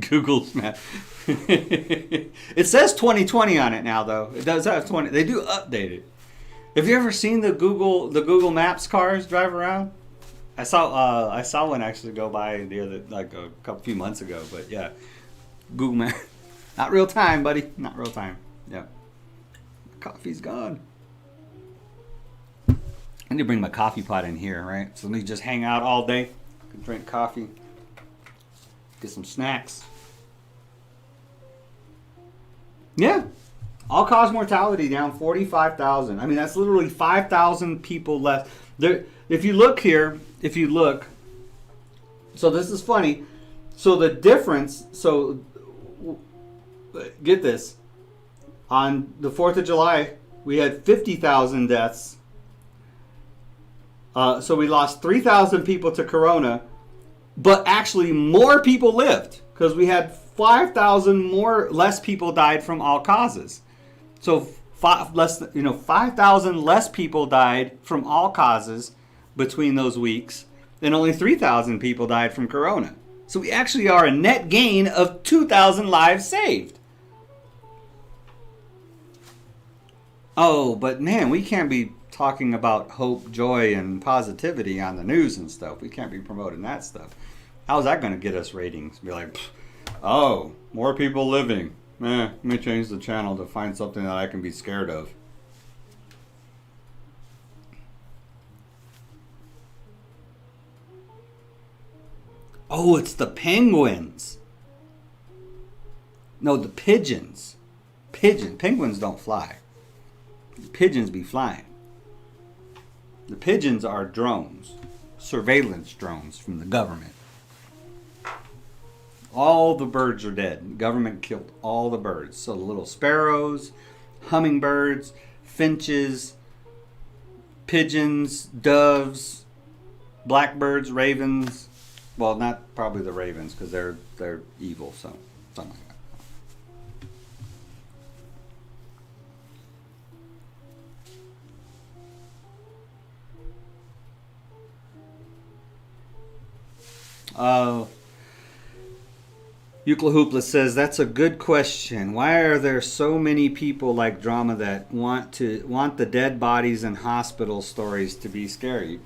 Google's map. It says 2020 on it now, though. It does have 20. They do update it. Have you ever seen the Google Maps cars drive around? I saw one actually go by the other few months ago. But yeah, Google Maps. Not real time, buddy. Not real time. Yeah. Coffee's gone. I need to bring my coffee pot in here, right? So let me just hang out all day. Can drink coffee. Get some snacks. Yeah. All-cause mortality down 45,000. I mean, that's literally 5,000 people less. There, if you look here, so this is funny. So the difference, get this. On the 4th of July, we had 50,000 deaths. So we lost 3,000 people to Corona. But actually, more people lived because we had 5,000 less people died from all causes. So 5,000 less people died from all causes between those weeks, and only 3,000 people died from Corona. So we actually are a net gain of 2,000 lives saved. Oh, but man, we can't be talking about hope, joy, and positivity on the news and stuff. We can't be promoting that stuff. How's that going to get us ratings? Be like, oh, more people living. Let me change the channel to find something that I can be scared of. Oh, it's the penguins. No, the pigeons. Penguins don't fly. Pigeons be flying. The pigeons are drones, surveillance drones from the government. All the birds are dead. The government killed all the birds. So the little sparrows, hummingbirds, finches, pigeons, doves, blackbirds, ravens. Well, not probably the ravens because they're evil. So something like that. Euclid Hoopla says, that's a good question. Why are there so many people like drama that want the dead bodies and hospital stories to be scary?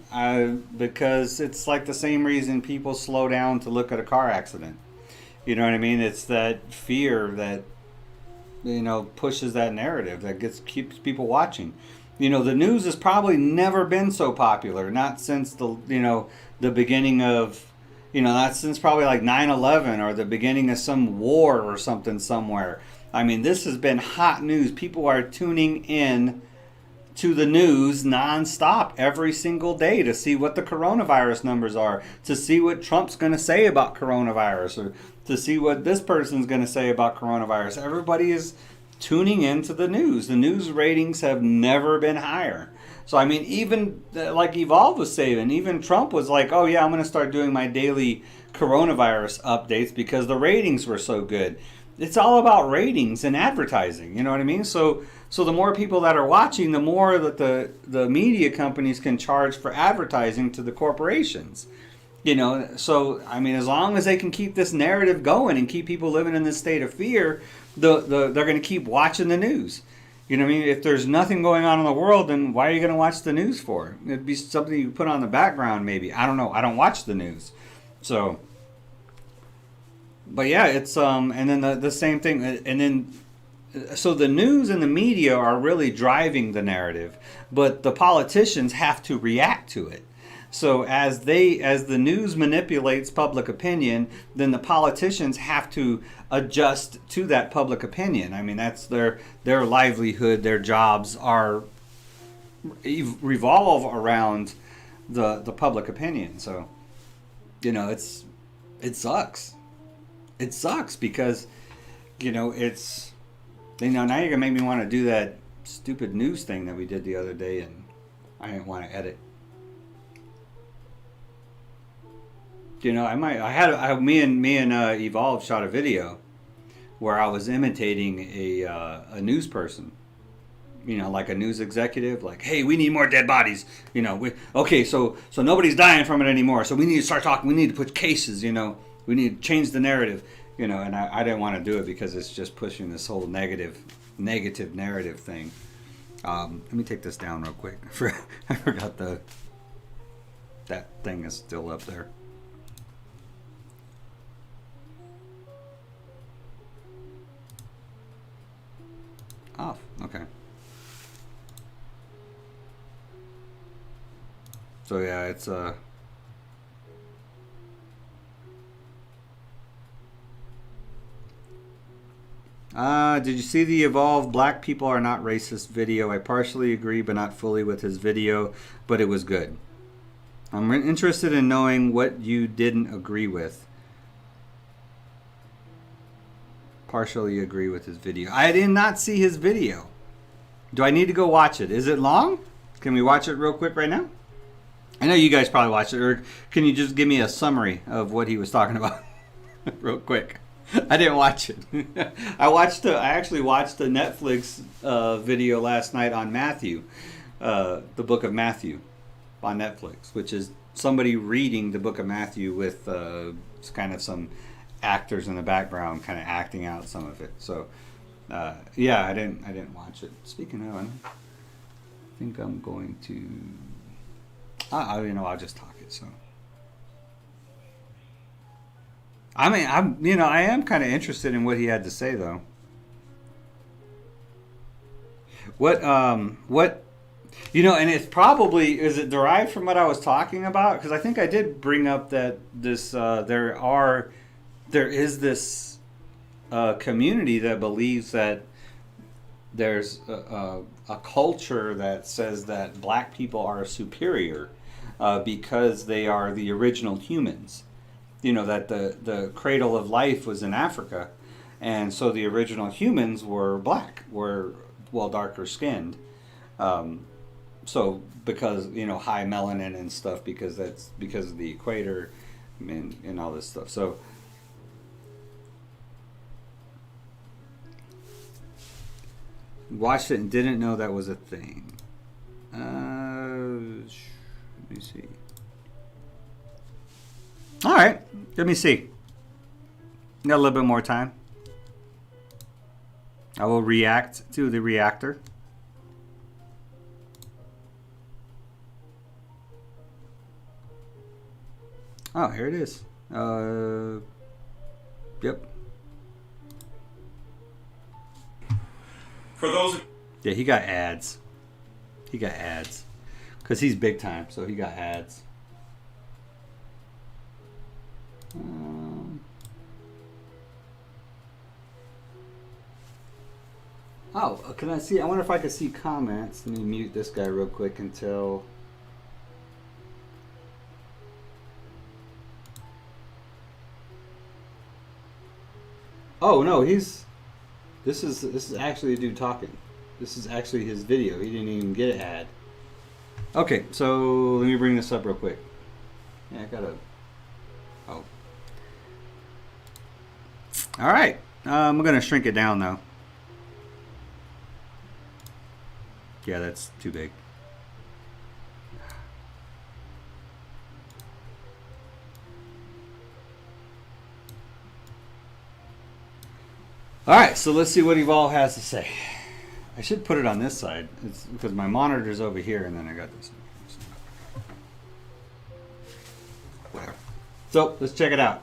Because it's like the same reason people slow down to look at a car accident. You know what I mean? It's that fear that, pushes that narrative that keeps people watching. The news has probably never been so popular. Not since the beginning of, not since probably like 9/11 or the beginning of some war or something somewhere. I mean, this has been hot news. People are tuning in to the news nonstop every single day to see what the coronavirus numbers are, to see what Trump's going to say about coronavirus, or to see what this person's going to say about coronavirus. Everybody is tuning into the news. The news ratings have never been higher. So, I mean, even like Evolve was saying, even Trump was like, oh, yeah, I'm going to start doing my daily coronavirus updates because the ratings were so good. It's all about ratings and advertising. You know what I mean? So the more people that are watching, the more that the media companies can charge for advertising to the corporations. You know, so, I mean, as long as they can keep this narrative going and keep people living in this state of fear, they're going to keep watching the news. You know what I mean? If there's nothing going on in the world, then why are you going to watch the news for? It'd be something you put on the background, maybe. I don't know. I don't watch the news. So, but yeah, it's, and then the same thing. And then, so the news and the media are really driving the narrative, but the politicians have to react to it. So as the news manipulates public opinion, then the politicians have to adjust to that public opinion. I mean, that's their livelihood, their jobs revolve around the public opinion. So, you know, it sucks. It sucks because, you know, it's, you know, now you're gonna make me want to do that stupid news thing that we did the other day, and I didn't want to edit. You know, me and Evolve shot a video where I was imitating a news person, you know, like a news executive, like, hey, we need more dead bodies, you know, so nobody's dying from it anymore, so we need to start talking, we need to put cases, you know, we need to change the narrative, you know, and I didn't want to do it because it's just pushing this whole negative narrative thing. Let me take this down real quick. I forgot that thing is still up there. Off. Okay. So yeah, it's did you see the Evolve Black People Are Not Racist video? I partially agree, but not fully with his video, but it was good. I'm interested in knowing what you didn't agree with. Partially agree with his video. I did not see his video. Do I need to go watch it? Is it long? Can we watch it real quick right now? I know you guys probably watched it, or can you just give me a summary of what he was talking about real quick? I didn't watch it. I actually watched the Netflix video last night on Matthew, the book of Matthew on Netflix, which is somebody reading the book of Matthew with kind of some actors in the background kind of acting out some of it. So yeah, I didn't watch it. Speaking of, I think I'm going to I'll just talk it. So I mean, I am kind of interested in what he had to say, though. What and it's probably, is it derived from what I was talking about? Because I think I did bring up that this there is this community that believes that there's a culture that says that black people are superior because they are the original humans. You know, that the cradle of life was in Africa, and so the original humans were black, were darker skinned. So because, high melanin and stuff, because that's because of the equator and all this stuff. So watched it and didn't know that was a thing. Let me see. All right, let me see. Got a little bit more time. I will react to the reactor. Oh, here it is. Yep. For those. Yeah, he got ads. He got ads. Because he's big time, so he got ads. Oh, can I see? I wonder if I can see comments. Let me mute this guy real quick until. Oh no, he's. This is actually a dude talking. This is actually his video. He didn't even get an ad. Okay, so let me bring this up real quick. Yeah, I gotta. Oh. All right, I'm gonna shrink it down though. Yeah, that's too big. All right, so let's see what Evolve has to say. I should put it on this side. It's because my monitor's over here, and then I got this. Whatever. So let's check it out.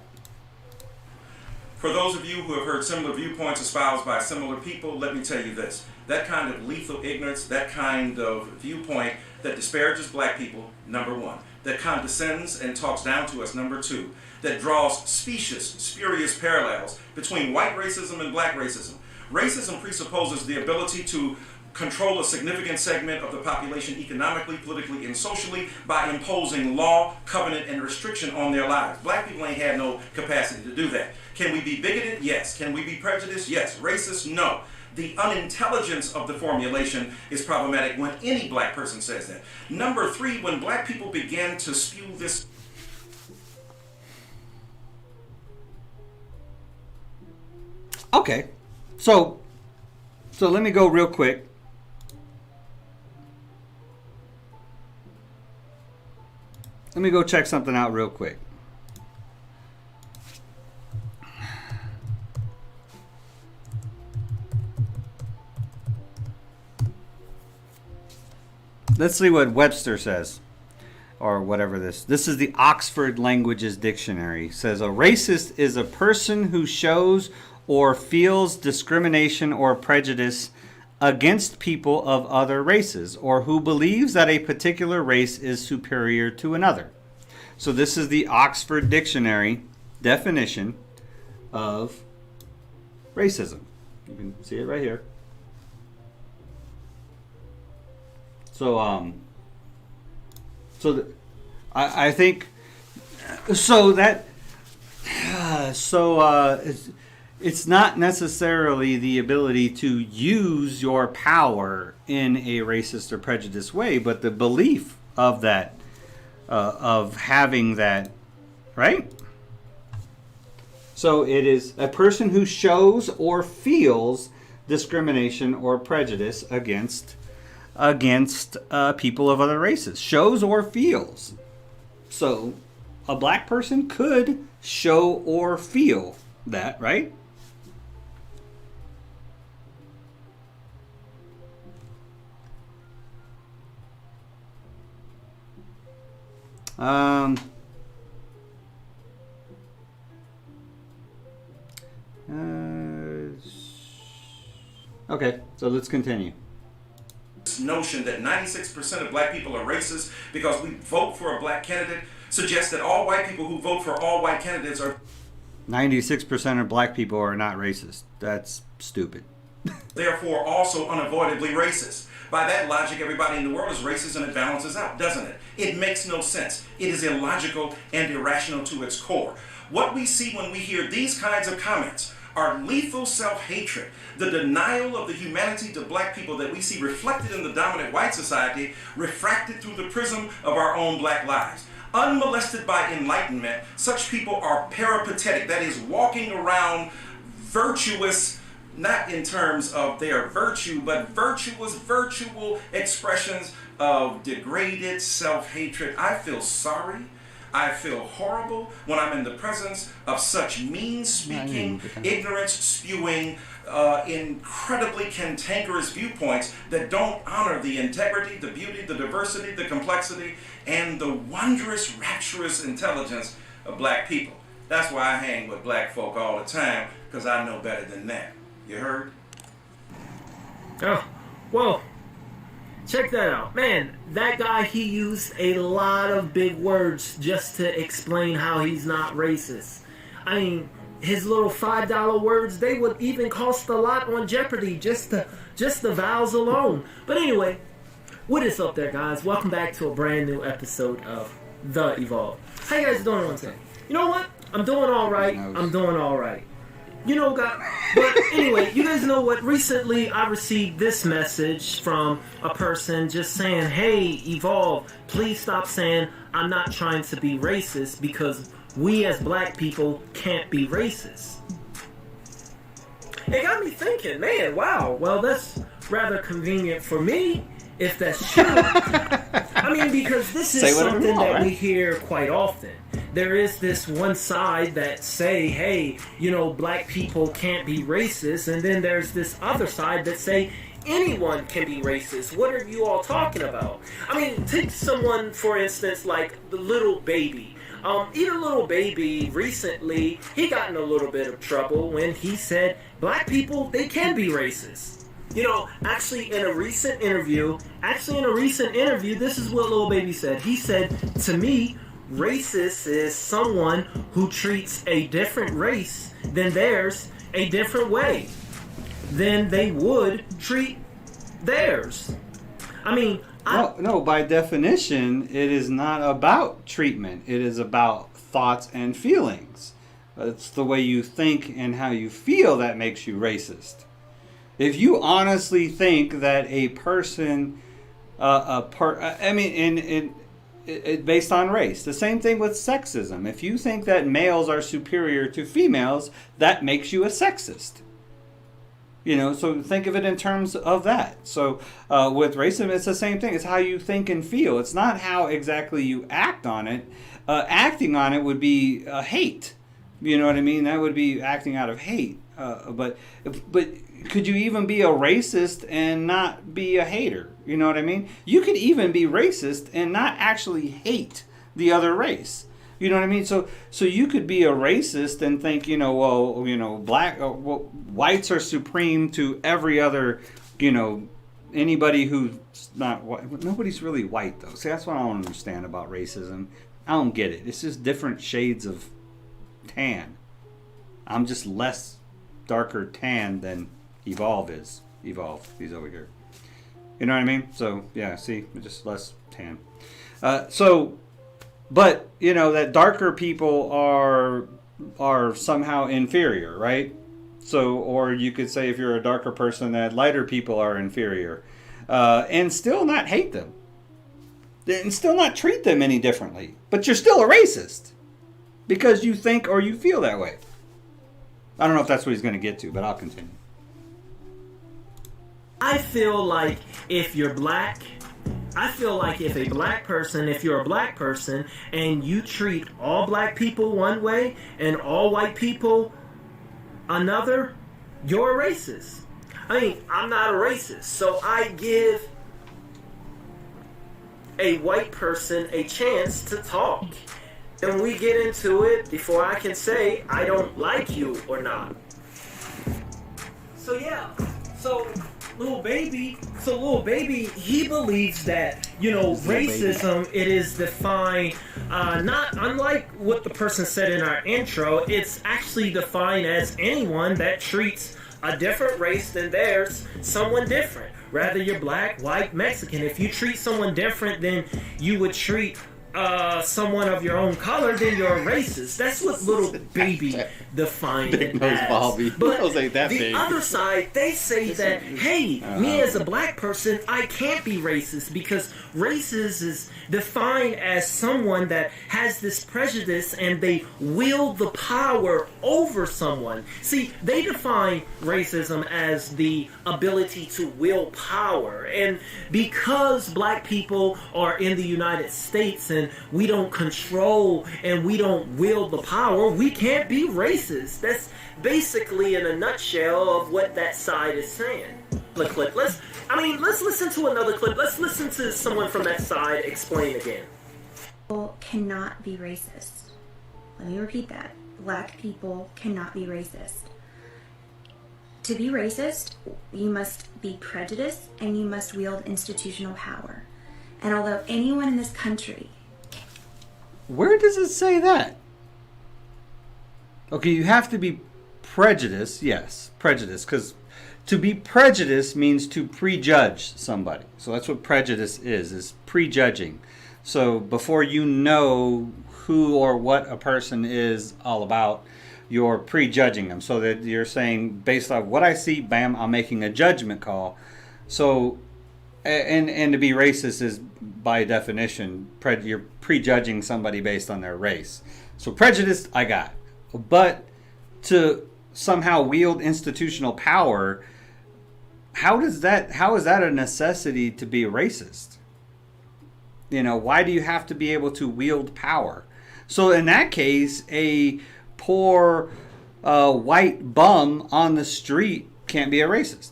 For those of you who have heard similar viewpoints espoused by similar people, let me tell you this. That kind of lethal ignorance, that kind of viewpoint that disparages black people, number one. That condescends and talks down to us, number two. That draws specious, spurious parallels between white racism and black racism. Racism presupposes the ability to control a significant segment of the population economically, politically, and socially by imposing law, covenant, and restriction on their lives. Black people ain't had no capacity to do that. Can we be bigoted? Yes. Can we be prejudiced? Yes. Racist? No. The unintelligence of the formulation is problematic when any black person says that. Number three, when black people began to spew this. Okay, so let me go real quick. Let me go check something out real quick. Let's see what Webster says, or whatever this. This is the Oxford Languages Dictionary. It says a racist is a person who shows or feels discrimination or prejudice against people of other races, or who believes that a particular race is superior to another. So this is the Oxford Dictionary definition of racism. You can see it right here. So, I think, so that, it's not necessarily the ability to use your power in a racist or prejudiced way, but the belief of that, of having that, right? So it is a person who shows or feels discrimination or prejudice against people of other races. Shows or feels. So a black person could show or feel that, right? Okay, so let's continue. This notion that 96% of black people are racist because we vote for a black candidate suggests that all white people who vote for all white candidates are 96% of black people are not racist. That's stupid. therefore also unavoidably racist. By that logic, everybody in the world is racist and it balances out, doesn't it? It makes no sense. It is illogical and irrational to its core. What we see when we hear these kinds of comments are lethal self-hatred, the denial of the humanity to black people that we see reflected in the dominant white society, refracted through the prism of our own black lives. Unmolested by enlightenment, such people are peripatetic, that is, walking around virtuous, not in terms of their virtue, but virtuous, virtual expressions of degraded self-hatred. I feel sorry. I feel horrible when I'm in the presence of such mean-speaking, ignorance-spewing, incredibly cantankerous viewpoints that don't honor the integrity, the beauty, the diversity, the complexity, and the wondrous, rapturous intelligence of black people. That's why I hang with black folk all the time, because I know better than that. You heard? Oh, whoa. Check that out. Man, that guy, he used a lot of big words just to explain how he's not racist. I mean, his little $5 words, they would even cost a lot on Jeopardy just Just the vowels alone. But anyway, what is up there, guys? Welcome back to a brand new episode of The Evolve. How you guys doing on today? You know what? I'm doing all right. I'm doing all right. You know, guys. But anyway, you guys know what? Recently, I received this message from a person just saying, "Hey, Evolve, please stop saying I'm not trying to be racist because we as black people can't be racist." It got me thinking, man, wow, well, that's rather convenient for me, if that's true. I mean, because this is something that we hear quite often. There is this one side that say, hey, you know, black people can't be racist, and then there's this other side that say anyone can be racist. What are you all talking about? I mean, take someone, for instance, like the little baby. Even little baby recently, he got in a little bit of trouble when he said black people, they can be racist. You know, actually in a recent interview, this is what little baby said. He said, to me, racist is someone who treats a different race than theirs a different way than they would treat theirs. I mean, no, by definition, it is not about treatment. It is about thoughts and feelings. It's the way you think and how you feel that makes you racist. If you honestly think that a person, based on race, the same thing with sexism. If you think that males are superior to females, that makes you a sexist. You know, so think of it in terms of that. So with racism, it's the same thing. It's how you think and feel. It's not how exactly you act on it. Acting on it would be hate. You know what I mean? That would be acting out of hate. But could you even be a racist and not be a hater? You know what I mean? You could even be racist and not actually hate the other race. You know what I mean? So you could be a racist and think, whites are supreme to every other, anybody who's not white. Nobody's really white, though. See, that's what I don't understand about racism. I don't get it. It's just different shades of tan. I'm just less darker tan than Evolve is. Evolve. He's over here. You know what I mean? So, yeah, see? Just less tan. But, that darker people are somehow inferior, right? So, or you could say if you're a darker person that lighter people are inferior. And still not hate them. And still not treat them any differently. But you're still a racist. Because you think or you feel that way. I don't know if that's what he's going to get to, but I'll continue. I feel like if you're black... if you're a black person and you treat all black people one way and all white people another, you're a racist. I mean, I'm not a racist, so I give a white person a chance to talk. And we get into it before I can say I don't like you or not. So yeah, little baby, he believes that, racism, it is defined, not unlike what the person said in our intro, it's actually defined as anyone that treats a different race than theirs, someone different. Rather you're black, white, Mexican. If you treat someone different than you would treat someone of your own color, then you're a racist. That's what little baby defined it as. But the other side, they say that, hey, me as a black person, I can't be racist because racist is defined as someone that has this prejudice and they wield the power over someone. See, they define racism as the ability to wield power. And because black people are in the United States and we don't control and we don't wield the power, we can't be racist. That's basically in a nutshell of what that side is saying. Let's listen to another clip. Let's listen to someone from that side explain again. People cannot be racist. Let me repeat that. Black people cannot be racist. To be racist, you must be prejudiced and you must wield institutional power. And although anyone in this country... Where does it say that? Okay, you have to be prejudiced, yes, prejudice, because To be prejudiced means to prejudge somebody. So that's what prejudice is prejudging. So before you know who or what a person is all about, you're prejudging them. So that you're saying, based on what I see, bam, I'm making a judgment call. So, and to be racist is, by definition, you're prejudging somebody based on their race. So prejudice, I got. But to somehow wield institutional power, how is that a necessity to be racist? You know, why do you have to be able to wield power? So in that case, a poor white bum on the street can't be a racist.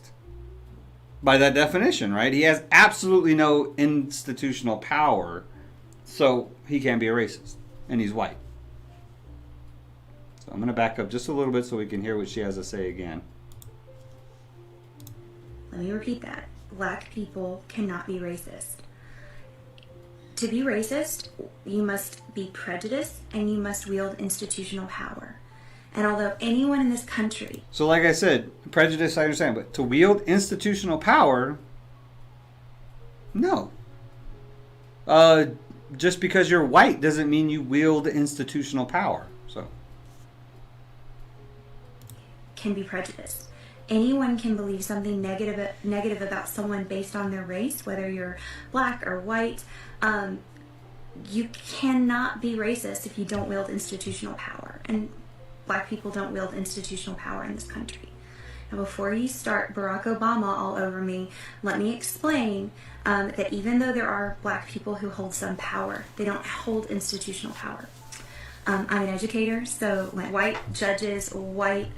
By that definition, right? He has absolutely no institutional power, so he can't be a racist. And he's white. So I'm going to back up just a little bit so we can hear what she has to say again. Let me repeat that. Black people cannot be racist. To be racist, you must be prejudiced and you must wield institutional power. And although anyone in this country... So like I said, prejudice, I understand, but to wield institutional power, no. Just because you're white doesn't mean you wield institutional power. So can be prejudiced. Anyone can believe something negative about someone based on their race, whether you're black or white. You cannot be racist if you don't wield institutional power. And black people don't wield institutional power in this country. Now, before you start Barack Obama all over me, let me explain that even though there are black people who hold some power, they don't hold institutional power. I'm an educator, so white judges, white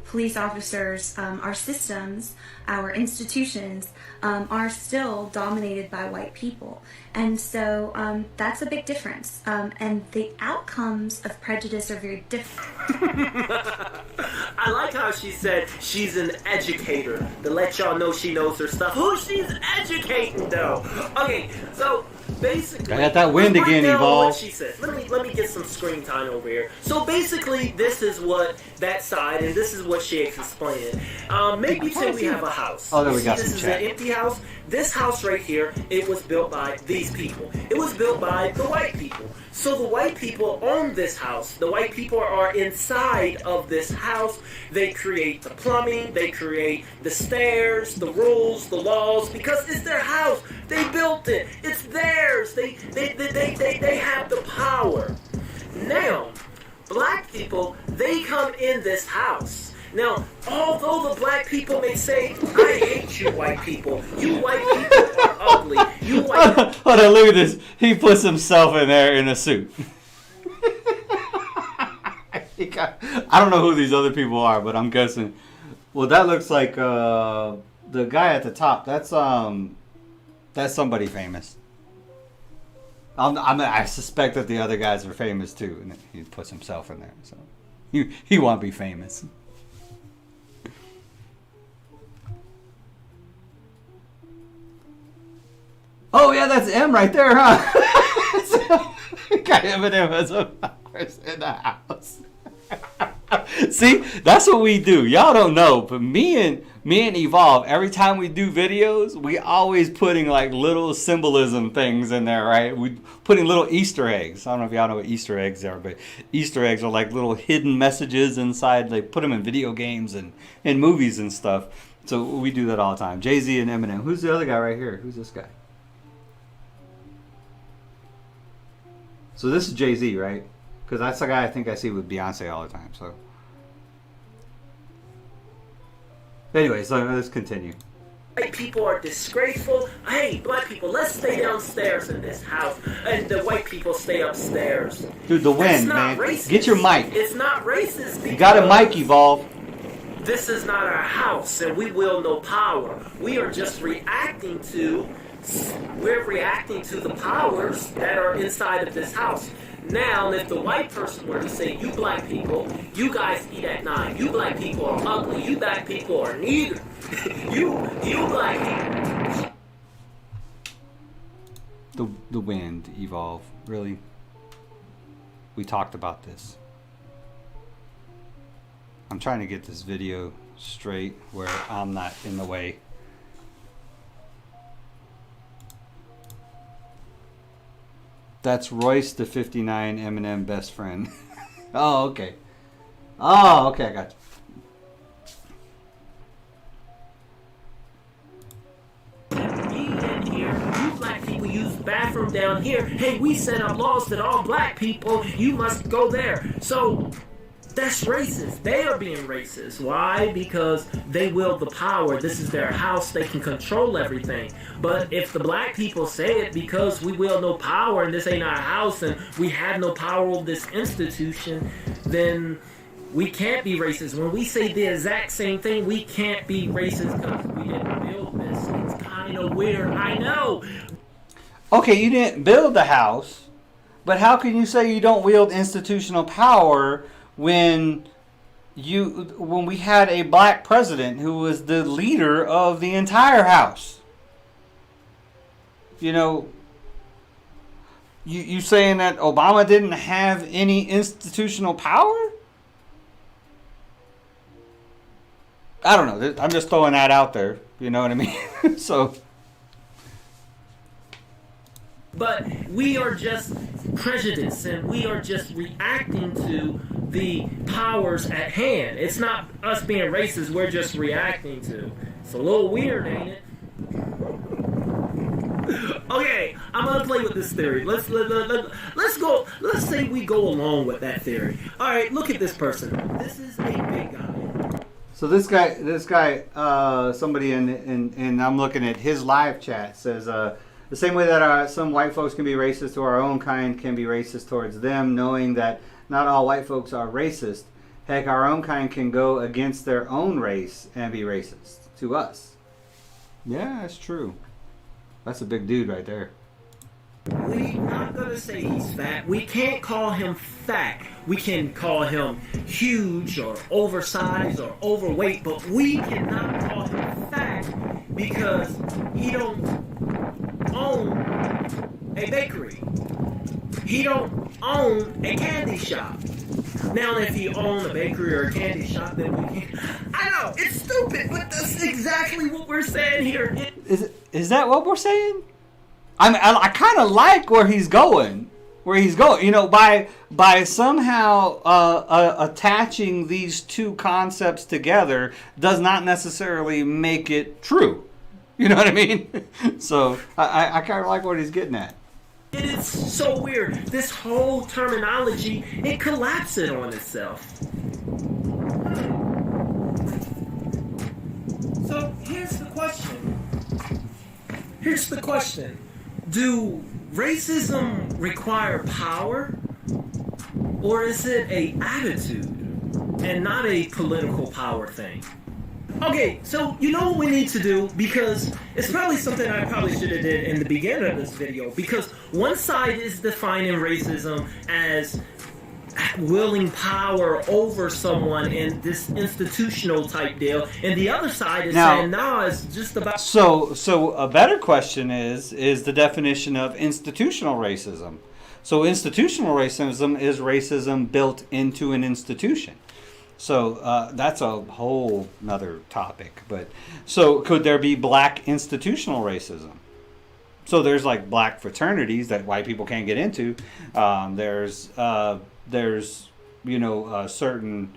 police officers, our systems, our institutions are still dominated by white people. And so that's a big difference. And the outcomes of prejudice are very different. I like how she said she's an educator, to let y'all know she knows her stuff. Who she's educating, though? Okay, so basically, I got that wind again, Evolve. What she said. Let me get some screen time over here. So basically, this is what that side, and this is what she explained. Maybe say we have a house. Oh, there we got this some is chat. an empty house. This house right here, it was built by these people. It was built by the white people. So the white people own this house. The white people are inside of this house. They create the plumbing. They create the stairs, the rules, the laws, because it's their house. They built it. It's theirs. They have the power. Now, black people, they come in this house. Now, although the black people may say, I hate you white people. You white people are ugly. You white Hold on, look at this. He puts himself in there in a suit. I don't know who these other people are, but I'm guessing. Well, that looks like the guy at the top. That's somebody famous. I suspect that the other guys are famous too, and he puts himself in there. So he won't be famous. Oh yeah, that's M right there, huh? Got Eminem as a person in the house. See, that's what we do. Y'all don't know, but me and Evolve, every time we do videos, we always putting like little symbolism things in there, right? We putting little Easter eggs. I don't know if y'all know what Easter eggs are, but Easter eggs are like little hidden messages inside. They put them in video games and in movies and stuff. So we do that all the time. Jay-Z and Eminem. Who's the other guy right here? Who's this guy? So this is Jay-Z, right? Because that's the guy I think I see with Beyonce all the time. So, anyway, so let's continue. White people are disgraceful. Hey, black people, let's stay downstairs in this house, and the white people stay upstairs. Dude, the wind, man. Racist. Get your mic. It's not racist. You got a mic, Evolve. This is not our house, and we will no power. We are just reacting to. We're reacting to the powers that are inside of this house. Now, if the white person were to say, you black people, you guys eat at 9. You black people are ugly. You black people are neither. you black people. The wind, Evolve. Really? We talked about this. I'm trying to get this video straight where I'm not in the way. That's Royce the 59 Eminem best friend. Oh, okay. Oh, okay, I got In here, you black people use the bathroom down here. Hey, we set up laws that all black people, you must go there. So that's racist. They are being racist. Why? Because they wield the power. This is their house. They can control everything. But if the black people say it because we wield no power and this ain't our house and we have no power over this institution, then we can't be racist. When we say the exact same thing, we can't be racist because we didn't build this. It's kind of weird. I know. Okay, you didn't build the house, but how can you say you don't wield institutional power when we had a black president who was the leader of the entire house? You know, you saying that Obama didn't have any institutional power? I don't know. I'm just throwing that out there. You know what I mean? So. But we are just prejudiced and we are just reacting to the powers at hand. It's not us being racist, we're just reacting to. It's a little weird, ain't it? Okay, I'm gonna play with this theory. Let's go. Let's say we go along with that theory. All right, look at this person. This is a big guy. So this guy, somebody and I'm looking at his live chat says, the same way that some white folks can be racist to our own kind can be racist towards them, knowing that not all white folks are racist. Heck, our own kind can go against their own race and be racist to us. Yeah, that's true. That's a big dude right there. We're not gonna say he's fat. We can't call him fat. We can call him huge or oversized or overweight, but we cannot call him fat because he don't own a bakery. He don't own a candy shop. Now, if he owned a bakery or a candy shop, then we can. I know it's stupid, but that's exactly what we're saying here. Is that what we're saying? I kind of like where he's going. You know, by somehow attaching these two concepts together does not necessarily make it true. You know what I mean? So I kind of like what he's getting at. It is so weird. This whole terminology, it collapses on itself. So here's the question. Do racism require power? Or is it an attitude and not a political power thing? Okay, so you know what we need to do, because it's probably something I probably should have did in the beginning of this video, because one side is defining racism as wielding power over someone in this institutional type deal, and the other side is saying, no, it's just about... So a better question is the definition of institutional racism. So institutional racism is racism built into an institution. So that's a whole nother topic. But so could there be black institutional racism? So there's like black fraternities that white people can't get into. There's certain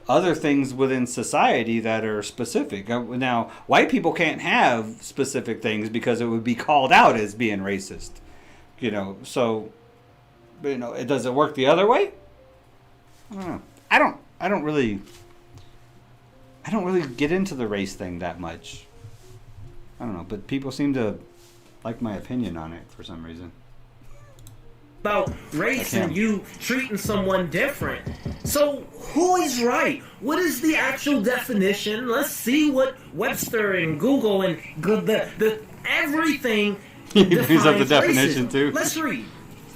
other things within society that are specific. Now, white people can't have specific things because it would be called out as being racist. You know, so does it work the other way? I don't know. I don't really get into the race thing that much. I don't know, but people seem to like my opinion on it for some reason. About race and you treating someone different. So who is right? What is the actual definition? Let's see what Webster and Google and the everything He brings up the definition racism. too. Let's read.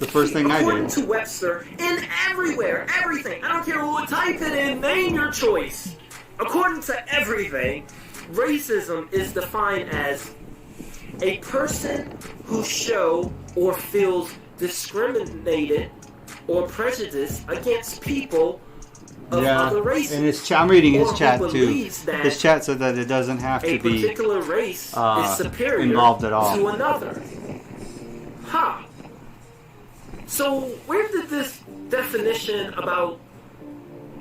The first thing I According did. to Webster, in everywhere, everything, I don't care what, type it in, name your choice. According to everything, racism is defined as a person who shows or feels discriminated or prejudiced against people of other races. And I'm reading his Or who chat too. believes that His chat said that it doesn't have a to be particular race is superior involved at all. to another. So where did this definition about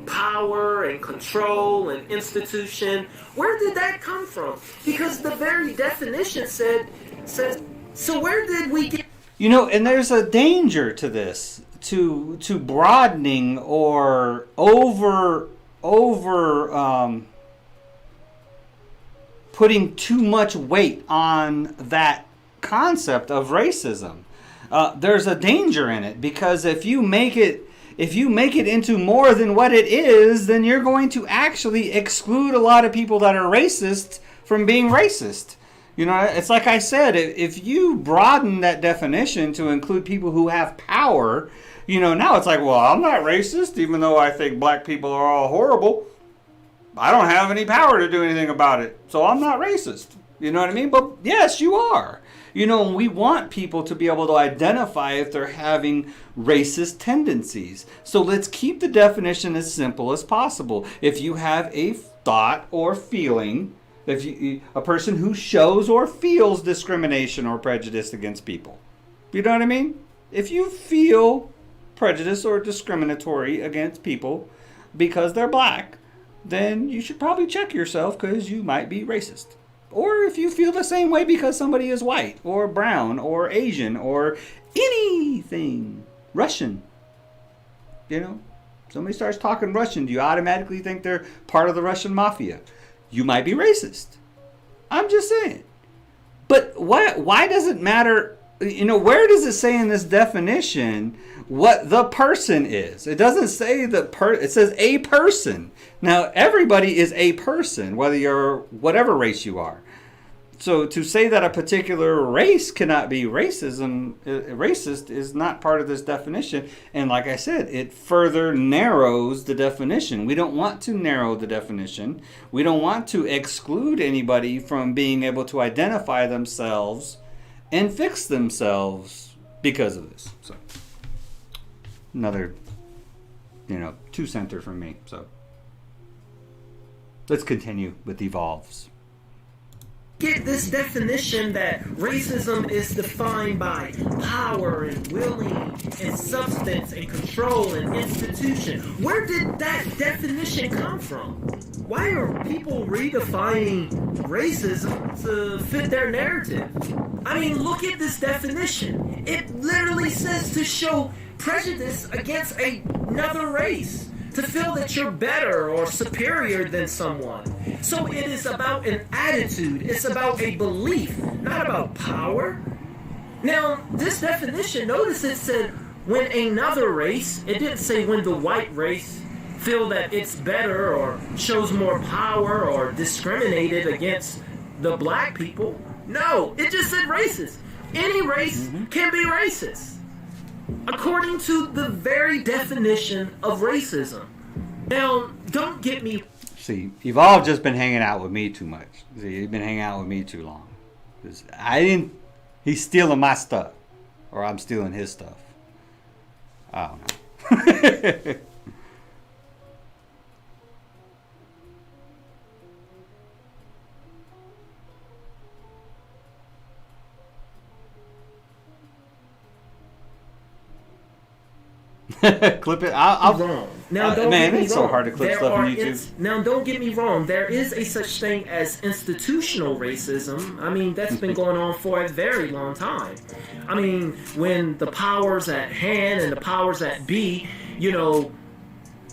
power and control and institution, where did that come from? Because the very definition says, so where did we get... You know, and there's a danger to this, to broadening or over putting too much weight on that concept of racism. There's a danger in it, because if you make it into more than what it is, then you're going to actually exclude a lot of people that are racist from being racist. You know, it's like I said, if you broaden that definition to include people who have power, you know, now it's like, well, I'm not racist, even though I think black people are all horrible. I don't have any power to do anything about it, so I'm not racist. You know what I mean? But yes, you are. You know, we want people to be able to identify if they're having racist tendencies. So let's keep the definition as simple as possible. If you have a thought or feeling, a person who shows or feels discrimination or prejudice against people. You know what I mean? If you feel prejudice or discriminatory against people because they're black, then you should probably check yourself, because you might be racist. Or if you feel the same way because somebody is white or brown or Asian or anything Russian. You know, somebody starts talking Russian, do you automatically think they're part of the Russian mafia? You might be racist. I'm just saying. But why does it matter? You know, where does it say in this definition what the person is? It doesn't say it says a person. Now, everybody is a person, whether you're whatever race you are. So to say that a particular race cannot be racist is not part of this definition. And like I said, it further narrows the definition. We don't want to narrow the definition. We don't want to exclude anybody from being able to identify themselves and fix themselves because of this. So another, 2-center from me. So let's continue with Evolves. Get this definition that racism is defined by power and willing and substance and control and institution. Where did that definition come from? Why are people redefining racism to fit their narrative? I mean, look at this definition. It literally says to show prejudice against another race, to feel that you're better or superior than someone. So it is about an attitude. It's about a belief, not about power. Now, this definition, notice it said when another race, it didn't say when the white race feel that it's better or shows more power or discriminated against the black people. No, it just said racist. Any race can be racist, according to the very definition of racism. Now, don't get me... See, Evolve just been hanging out with me too much. See, he's been hanging out with me too long. He's stealing my stuff. Or I'm stealing his stuff. I don't know. Clip it. I'll wrong. Now, don't man, get me it's wrong. so hard to clip stuff on YouTube. Now, don't get me wrong. There is a such thing as institutional racism. I mean, that's been going on for a very long time. I mean, when the powers at hand and the powers at be,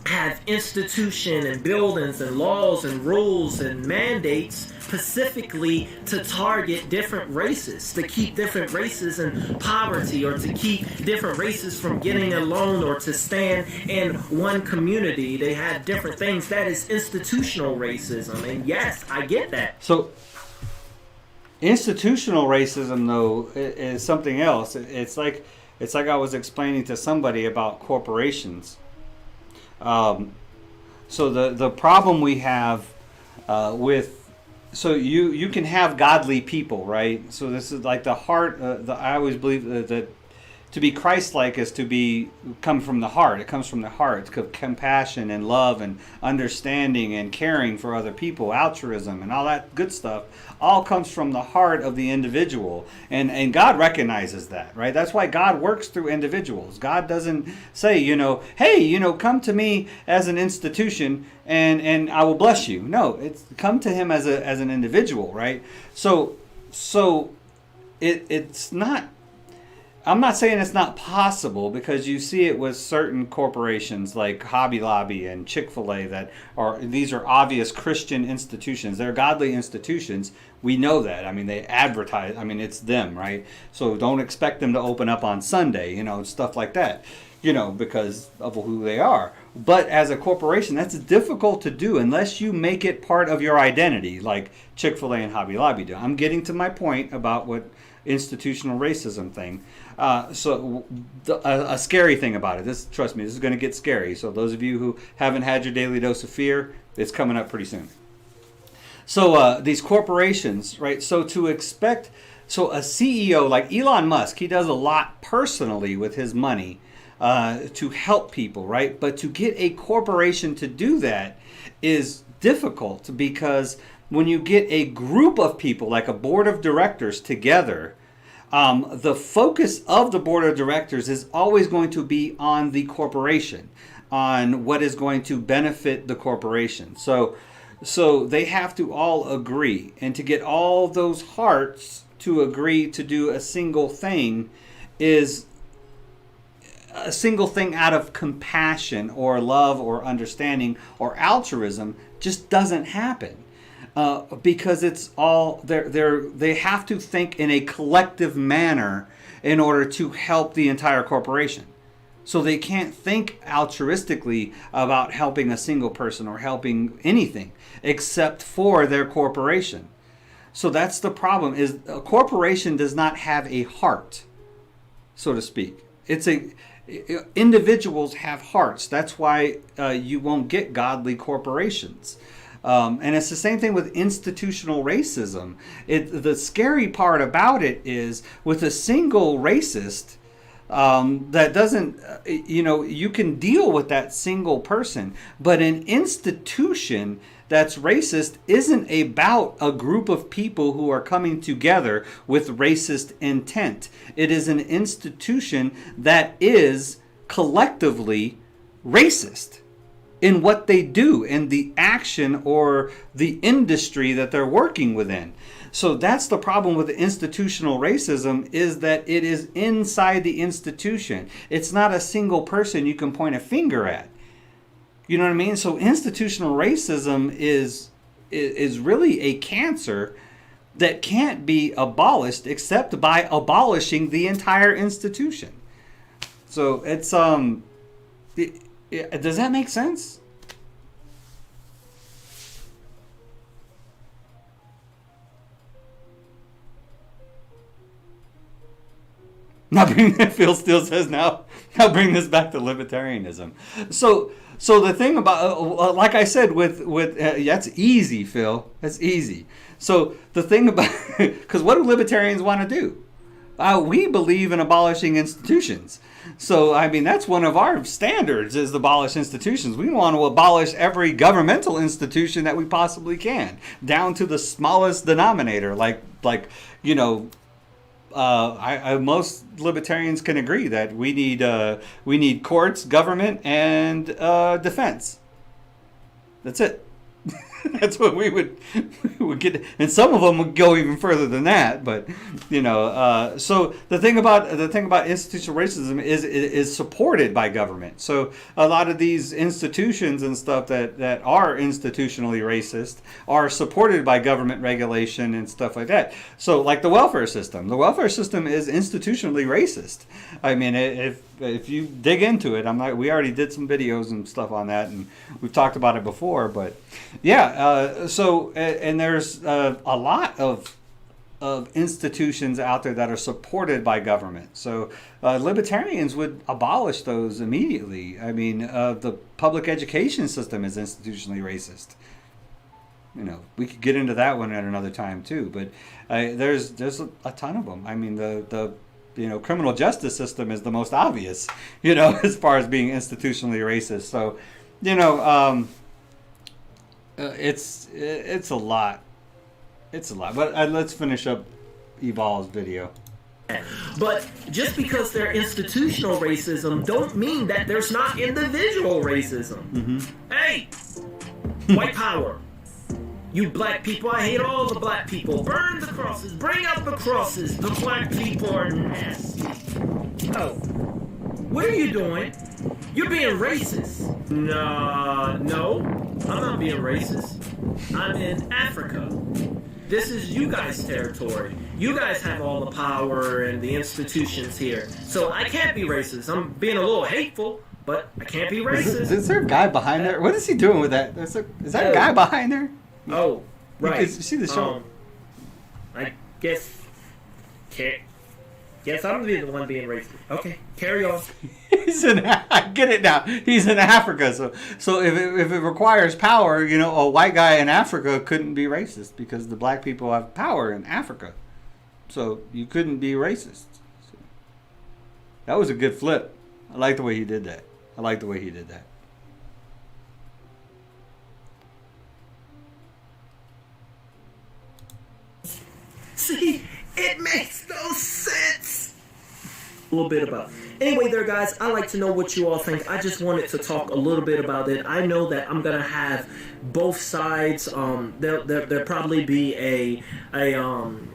have institution and buildings and laws and rules and mandates specifically to target different races, to keep different races in poverty, or to keep different races from getting a loan, or to stand in one community. They have different things. That is institutional racism. And yes, I get that. So institutional racism, though, is something else. It's like I was explaining to somebody about corporations. So the problem we have so you can have godly people, right? So this is like the heart. I always believe that To be Christ-like is to come from the heart. It comes from the heart. Compassion and love and understanding and caring for other people, altruism and all that good stuff, all comes from the heart of the individual. And God recognizes that, right? That's why God works through individuals. God doesn't say, hey, come to me as an institution and I will bless you. No, it's come to him as an individual, right? So it's not. I'm not saying it's not possible, because you see it with certain corporations like Hobby Lobby and Chick-fil-A these are obvious Christian institutions. They're godly institutions. We know that. I mean, they advertise. I mean, it's them, right? So don't expect them to open up on Sunday, stuff like that, because of who they are. But as a corporation, that's difficult to do unless you make it part of your identity, like Chick-fil-A and Hobby Lobby do. I'm getting to my point about what institutional racism thing. A scary thing about it. Trust me, this is going to get scary. So those of you who haven't had your daily dose of fear, it's coming up pretty soon. So these corporations, right? So a CEO like Elon Musk, he does a lot personally with his money to help people, right? But to get a corporation to do that is difficult, because when you get a group of people, like a board of directors together, the focus of the board of directors is always going to be on the corporation, on what is going to benefit the corporation. So they have to all agree, and to get all those hearts to agree to do a single thing is a single thing out of compassion or love or understanding or altruism just doesn't happen. Because it's all they have to think in a collective manner in order to help the entire corporation. So they can't think altruistically about helping a single person or helping anything except for their corporation. So that's the problem, is a corporation does not have a heart, so to speak. Individuals have hearts. That's why you won't get godly corporations. And it's the same thing with institutional racism. The scary part about it is, with a single racist, that doesn't, you can deal with that single person. But an institution that's racist isn't about a group of people who are coming together with racist intent. It is an institution that is collectively racist in what they do, in the action or the industry that they're working within. So that's the problem with institutional racism, is that it is inside the institution. It's not a single person you can point a finger at. You know what I mean? So institutional racism is really a cancer that can't be abolished except by abolishing the entire institution. So it's does that make sense? Phil Steele says now bring this back to libertarianism. So the thing about, like I said, with that's easy, Phil. That's easy. So the thing about, because what do libertarians want to do? We believe in abolishing institutions. So, I mean, that's one of our standards, is to abolish institutions. We want to abolish every governmental institution that we possibly can, down to the smallest denominator. Most libertarians can agree that we need courts, government, and defense. That's it. That's what we would get, and some of them would go even further than that. But so the thing about institutional racism is supported by government. So a lot of these institutions and stuff that are institutionally racist are supported by government regulation and stuff like that. So like the welfare system is institutionally racist. I mean, if you dig into it, we already did some videos and stuff on that, and we've talked about it before. But yeah, and there's a lot of institutions out there that are supported by government. So libertarians would abolish those immediately. I mean, the public education system is institutionally racist. We could get into that one at another time too. But there's a ton of them. I mean, the criminal justice system is the most obvious, as far as being institutionally racist. So, it's a lot. It's a lot. But let's finish up Evolve's video. But just because they're institutional racism don't mean that there's not individual racism. Mm-hmm. Hey, white power. You black people, I hate all the black people. Burn the crosses, bring out the crosses. The black people are nasty. Oh, what are you doing? You're being racist. No, I'm not being racist. I'm in Africa. This is you guys' territory. You guys have all the power and the institutions here. So I can't be racist. I'm being a little hateful, but I can't be racist. Is there a guy behind there? What is he doing with that? Is that a guy behind there? Oh, right. You see the show? I guess I'm the one being racist. Okay, carry on. I get it now. He's in Africa, so if it requires power, a white guy in Africa couldn't be racist because the black people have power in Africa, so you couldn't be racist. So, that was a good flip. I like the way he did that. See, it makes no sense. A little bit about. Anyway, there, guys, I like to know what you all think. I just wanted to talk a little bit about it. I know that I'm gonna have both sides. There'll probably be a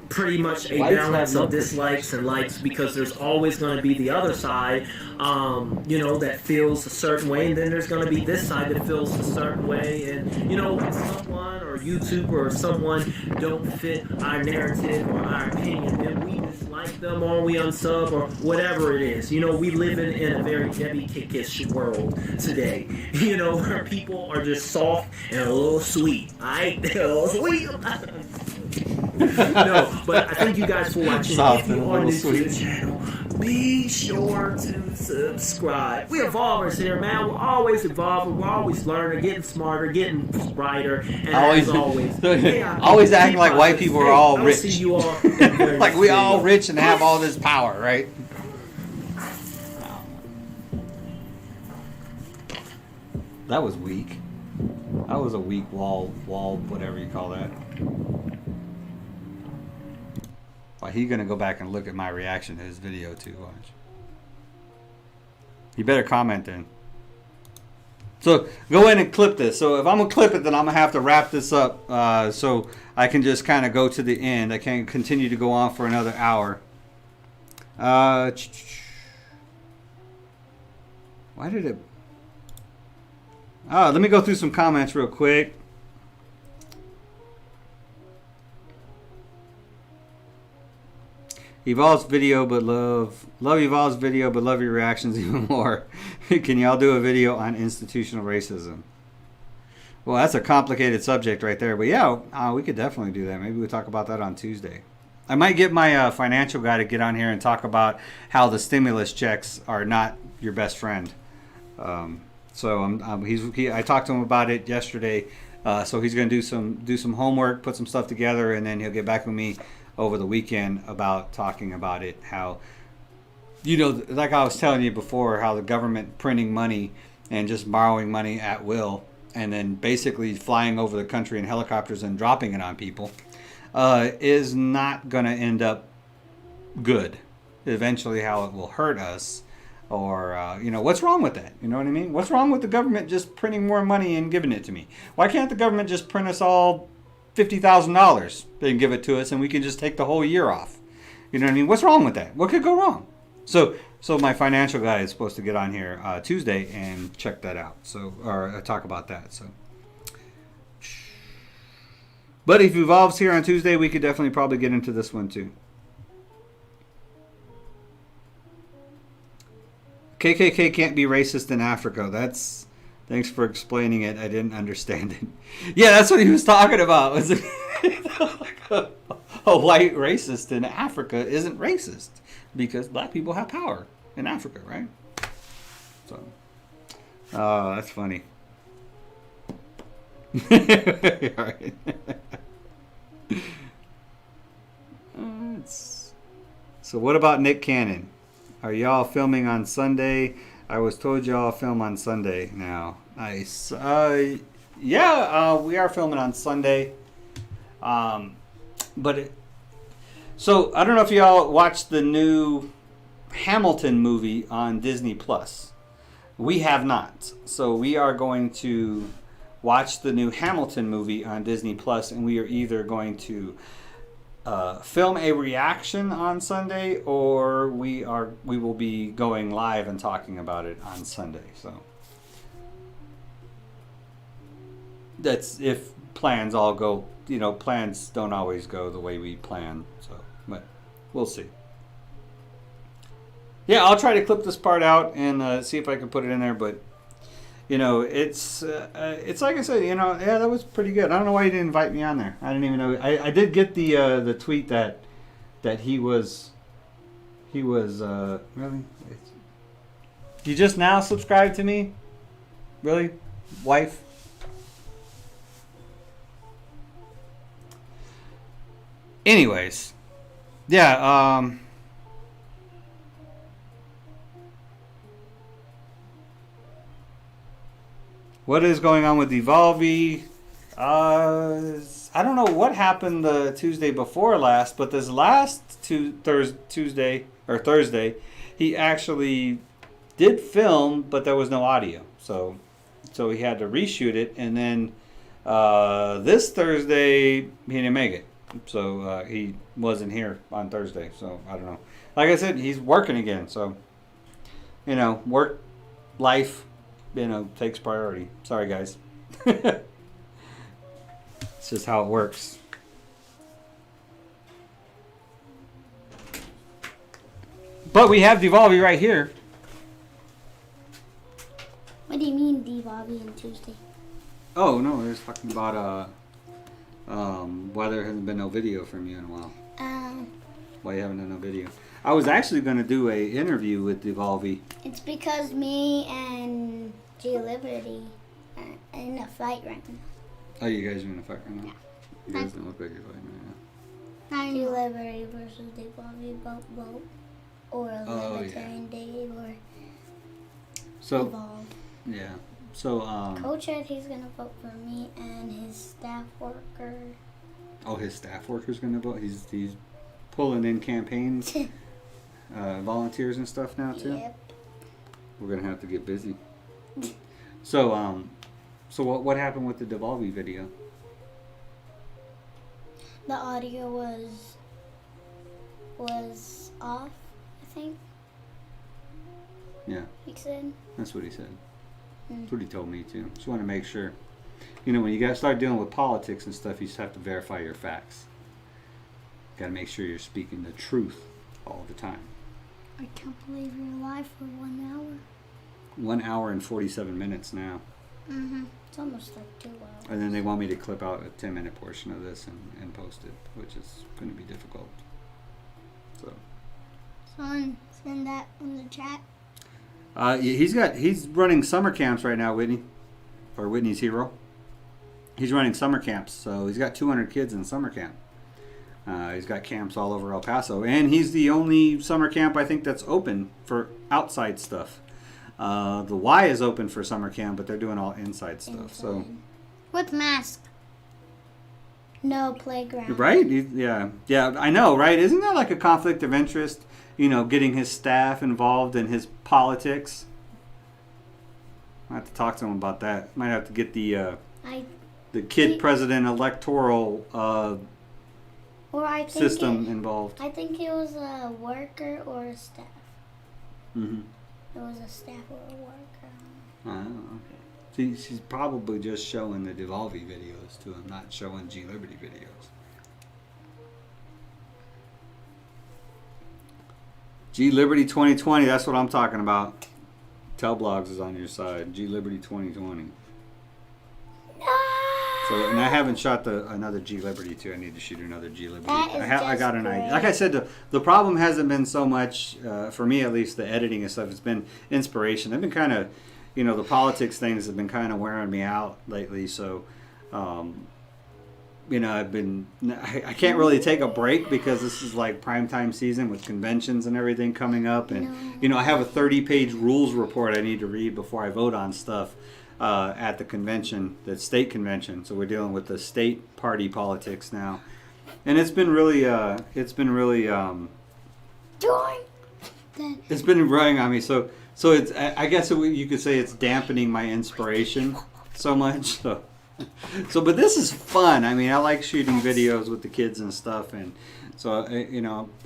pretty much a balance of dislikes and likes because there's always going to be the other side, that feels a certain way, and then there's going to be this side that feels a certain way, and when someone or YouTube or someone don't fit our narrative or our opinion, then we dislike them or we unsub or whatever it is. We live in a very Debbie Kickish world today, where people are just soft and a little sweet. A little sweet. No, but I thank you guys for watching. If you are new to the channel, be sure to subscribe. We evolvers here, man. We're always evolving. We're always learning, getting smarter, getting brighter. And as always, always acting like white people are all rich. See you all like we all rich and have all this power, right? That was weak. That was a weak wall, whatever you call that. Well, he's gonna go back and look at my reaction to his video too. Watch. You better comment then. So go in and clip this. So if I'm gonna clip it, then I'm gonna have to wrap this up so I can just kind of go to the end. I can't continue to go on for another hour. Why did it? Oh, let me go through some comments real quick. Evolve's video, but love Evolve's video, but love your reactions even more. Can y'all do a video on institutional racism? Well, that's a complicated subject right there. But yeah, we could definitely do that. Maybe we'll talk about that on Tuesday. I might get my financial guy to get on here and talk about how the stimulus checks are not your best friend. So I talked to him about it yesterday. So he's going to do some homework, put some stuff together, and then he'll get back with me over the weekend about talking about it. How, like I was telling you before, how the government printing money and just borrowing money at will, and then basically flying over the country in helicopters and dropping it on people, is not going to end up good. Eventually, how it will hurt us. Or, what's wrong with that? You know what I mean? What's wrong with the government just printing more money and giving it to me? Why can't the government just print us all $50,000 and give it to us and we can just take the whole year off? You know what I mean? What's wrong with that? What could go wrong? So my financial guy is supposed to get on here Tuesday and check that out. Or talk about that. So, but if Evolve's here on Tuesday, we could definitely probably get into this one too. KKK can't be racist in Africa. Thanks for explaining it. I didn't understand it. Yeah, that's what he was talking about. Was it like a white racist in Africa isn't racist because black people have power in Africa, right? So, that's funny. All right. So what about Nick Cannon? Are y'all filming on Sunday? I was told y'all film on Sunday now. Nice. Yeah, we are filming on Sunday. So I don't know if y'all watched the new Hamilton movie on Disney Plus. We have not. So we are going to watch the new Hamilton movie on Disney Plus, and we are either going to film a reaction on Sunday, or we will be going live and talking about it on Sunday. So that's if plans all go. Plans don't always go the way we plan. So, but we'll see. Yeah, I'll try to clip this part out and see if I can put it in there. But it's like I said, yeah, that was pretty good. I don't know why you didn't invite me on there. I didn't even know. I did get the tweet that he was really. You just now subscribed to me, really, wife. Anyways, yeah. What is going on with Devolve? I don't know what happened the Tuesday before last, but this last Thursday, he actually did film, but there was no audio. So he had to reshoot it, and then this Thursday he didn't make it. So he wasn't here on Thursday. So I don't know. Like I said, he's working again. So work, life, takes priority. Sorry, guys. It's just how it works. But we have Devolve right here. What do you mean Devolve on Tuesday? Oh no, they're talking about why there hasn't been no video from you in a while. Why you haven't done no video? I was actually going to do a interview with Devolve. It's because me and G Liberty are in a fight right now. Oh, you guys are in a fight right now? Yeah. You guys don't look like you're fighting right now. G Liberty versus Devolve, vote. Or a Libertarian Day, or So, Devolve. yeah. So, Coach said he's going to vote for me and his staff worker. Oh, his staff worker's going to vote? He's pulling in campaigns, volunteers and stuff now, too? Yep. We're going to have to get busy. So what happened with the Devolve video? The audio was off, I think. Yeah, He said. that's what he said. That's what he told me, too. Just want to make sure. When you got to start dealing with politics and stuff, you just have to verify your facts. Got to make sure you're speaking the truth all the time. I can't believe you're live for 1 hour. 1 hour and 47 minutes now. It's almost like 2 hours. And then they want me to clip out a 10-minute portion of this and post it, which is going to be difficult. So. Someone send that in the chat. He's running summer camps right now, Whitney, or Whitney's hero. He's running summer camps, so he's got 200 kids in summer camp. He's got camps all over El Paso, and he's the only summer camp I think that's open for outside stuff. The Y is open for summer camp, but they're doing all inside stuff. So, with mask. No playground. right? Yeah, I know, right? Isn't that like a conflict of interest? Getting his staff involved in his politics. I have to talk to him about that. Might have to get the kid president electoral system involved. I think it was a worker or a staff. Mm-hmm. It was a staff or a worker. Oh, okay. See, she's probably just showing the Devolve videos to him, not showing G Liberty videos. G Liberty 2020, that's what I'm talking about. Telblogs is on your side. G Liberty 2020. So, and I haven't shot another G Liberty too. I need to shoot another G Liberty. I got an idea. Like I said, the problem hasn't been so much for me, at least, the editing and stuff. It's been inspiration. I've been kind of, the politics things have been kind of wearing me out lately. So, I can't really take a break because this is like primetime season with conventions and everything coming up. And, I have a 30-page rules report I need to read before I vote on stuff at the convention, the state convention. So we're dealing with the state party politics now. And it's been really, it's been growing on me. So it's, I guess you could say it's dampening my inspiration so much. But this is fun. I mean, I like shooting videos with the kids and stuff, and so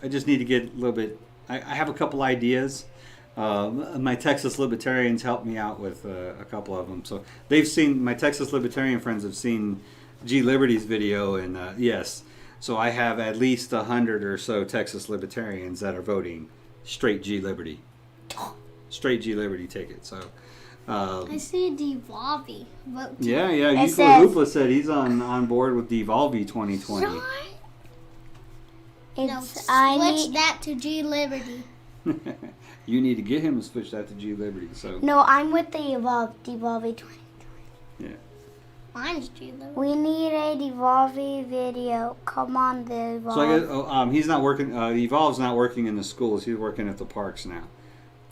I just need to get a little bit. I have a couple ideas. My Texas Libertarians helped me out with a couple of them. So they've seen, my Texas Libertarian friends have seen G Liberty's video, and yes, so I have at least 100 or so Texas Libertarians that are voting straight G Liberty ticket. So. I see Devolvey. Yeah. Euclid Hoopla said he's on board with Devolvey 2020. Switch that to G Liberty. You need to get him to switch that to G Liberty. So No, I'm with the Devolvey 2020. yeah. Mine's G Liberty. We need a Devolvey video. Come on, the Evolve. So I guess he's not working. Evolve's not working in the schools. He's working at the parks now.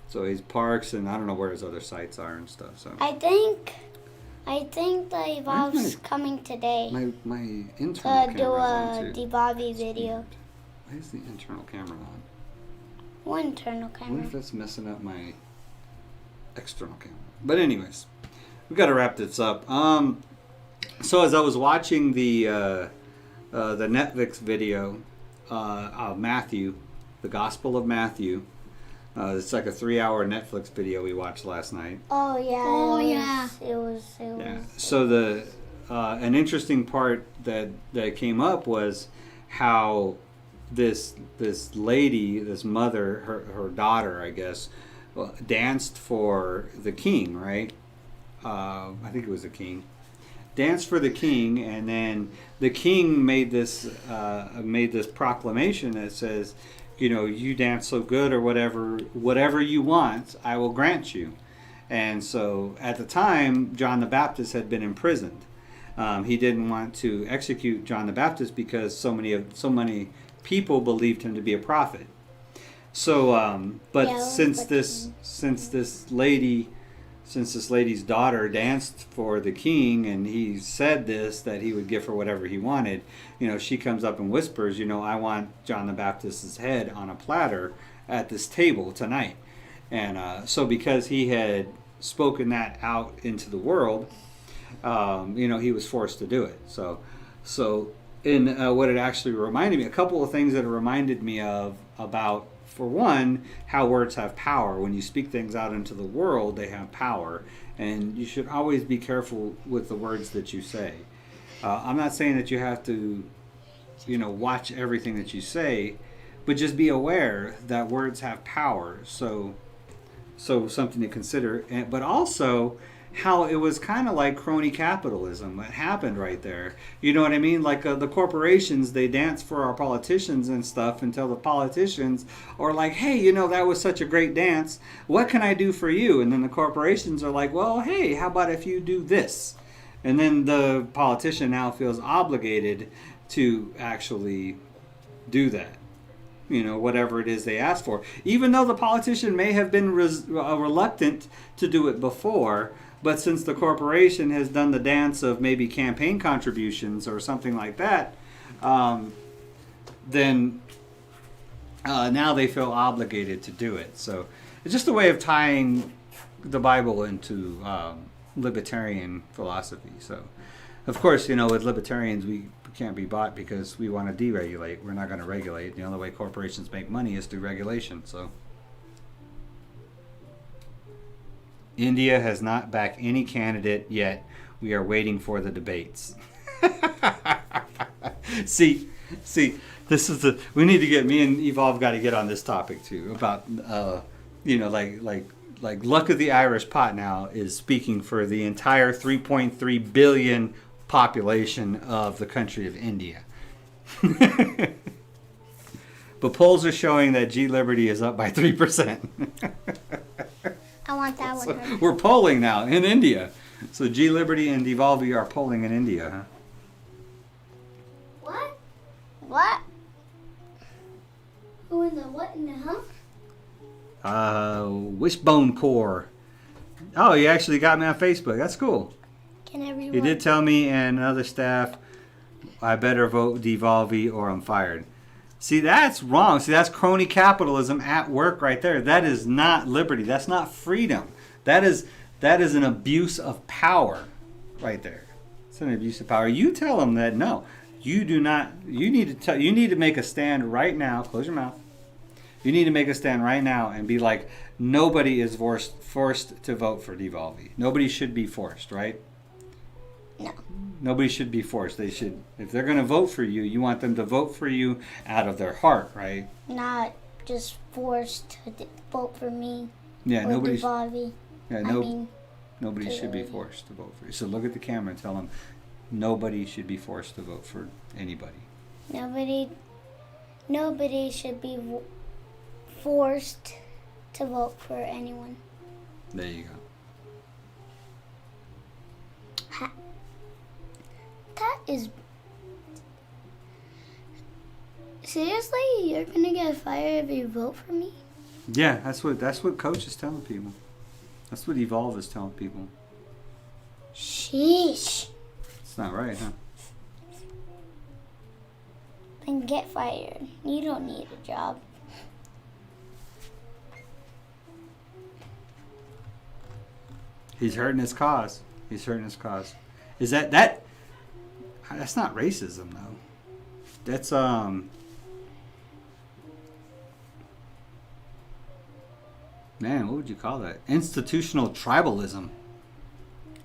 So he's parks, and I don't know where his other sites are and stuff. So I think the Evolve's coming today my internal to do camera's a on too. Devolvey video. Why is the internal camera on? One internal I wonder camera. if that's messing up my external camera. But anyways, we got to wrap this up. So as I was watching the Netflix video of Matthew, the Gospel of Matthew. It's like a 3-hour Netflix video we watched last night. Oh yeah. Oh, yeah. It was. Yeah. So an interesting part that came up was how this lady, this mother, her daughter, I guess, danced for the king, right? I think it was the king. Danced for the king, and then the king made this proclamation that says, you dance so good, or whatever you want, I will grant you. And so at the time, John the Baptist had been imprisoned. He didn't want to execute John the Baptist because so many people believed him to be a prophet. So, but since this lady's daughter danced for the king, and he said that he would give her whatever he wanted, she comes up and whispers, I want John the Baptist's head on a platter at this table tonight. And so because he had spoken that out into the world, he was forced to do it. So in what it actually reminded me, a couple of things that it reminded me of about, for one, how words have power. When you speak things out into the world, they have power. And you should always be careful with the words that you say. I'm not saying that you have to, watch everything that you say, but just be aware that words have power. So something to consider. But also how it was kind of like crony capitalism that happened right there. You know what I mean? Like the corporations, they dance for our politicians and stuff until the politicians are like, hey, that was such a great dance. What can I do for you? And then the corporations are like, well, hey, how about if you do this? And then the politician now feels obligated to actually do that. Whatever it is they asked for. Even though the politician may have been reluctant to do it before, but since the corporation has done the dance of maybe campaign contributions or something like that, then now they feel obligated to do it. So it's just a way of tying the Bible into libertarian philosophy. So, of course, with libertarians, we can't be bought because we want to deregulate. We're not going to regulate. The only way corporations make money is through regulation. So India has not backed any candidate yet. We are waiting for the debates. See, this is we need to get, me and Evolve got to get on this topic too, about, like Luck of the Irish Pot now is speaking for the entire 3.3 billion population of the country of India. But polls are showing that G Liberty is up by 3%. I want that So one. we're polling now in India. So G Liberty and Devolvey are polling in India, huh? Wishbone Core. Oh, you actually got me on Facebook. That's cool. Can everyone? He did tell me and other staff, I better vote devolve or I'm fired. See, that's wrong. See, that's crony capitalism at work right there. That is not liberty. That's not freedom. That is an abuse of power right there. It's an abuse of power. You tell them that no, you do not. You need to make a stand right now. Close your mouth. You need to make a stand right now and be like, nobody is forced to vote for devolve. Nobody should be forced, right? No. Nobody should be forced. They should, if they're going to vote for you, you want them to vote for you out of their heart, right? Not just forced to vote for me. Yeah, or nobody. devolve. Yeah, nobody should be forced to vote for you. So look at the camera and tell them, nobody should be forced to vote for anybody. Nobody should be forced to vote for anyone. There you go. That is seriously. You're gonna get fired if you vote for me? Yeah, that's what Coach is telling people. That's what Evolve is telling people. Sheesh. It's not right, huh? Then get fired. You don't need a job. He's hurting his cause. He's hurting his cause. Is that that's not racism though. That's man, what would you call that? Institutional tribalism.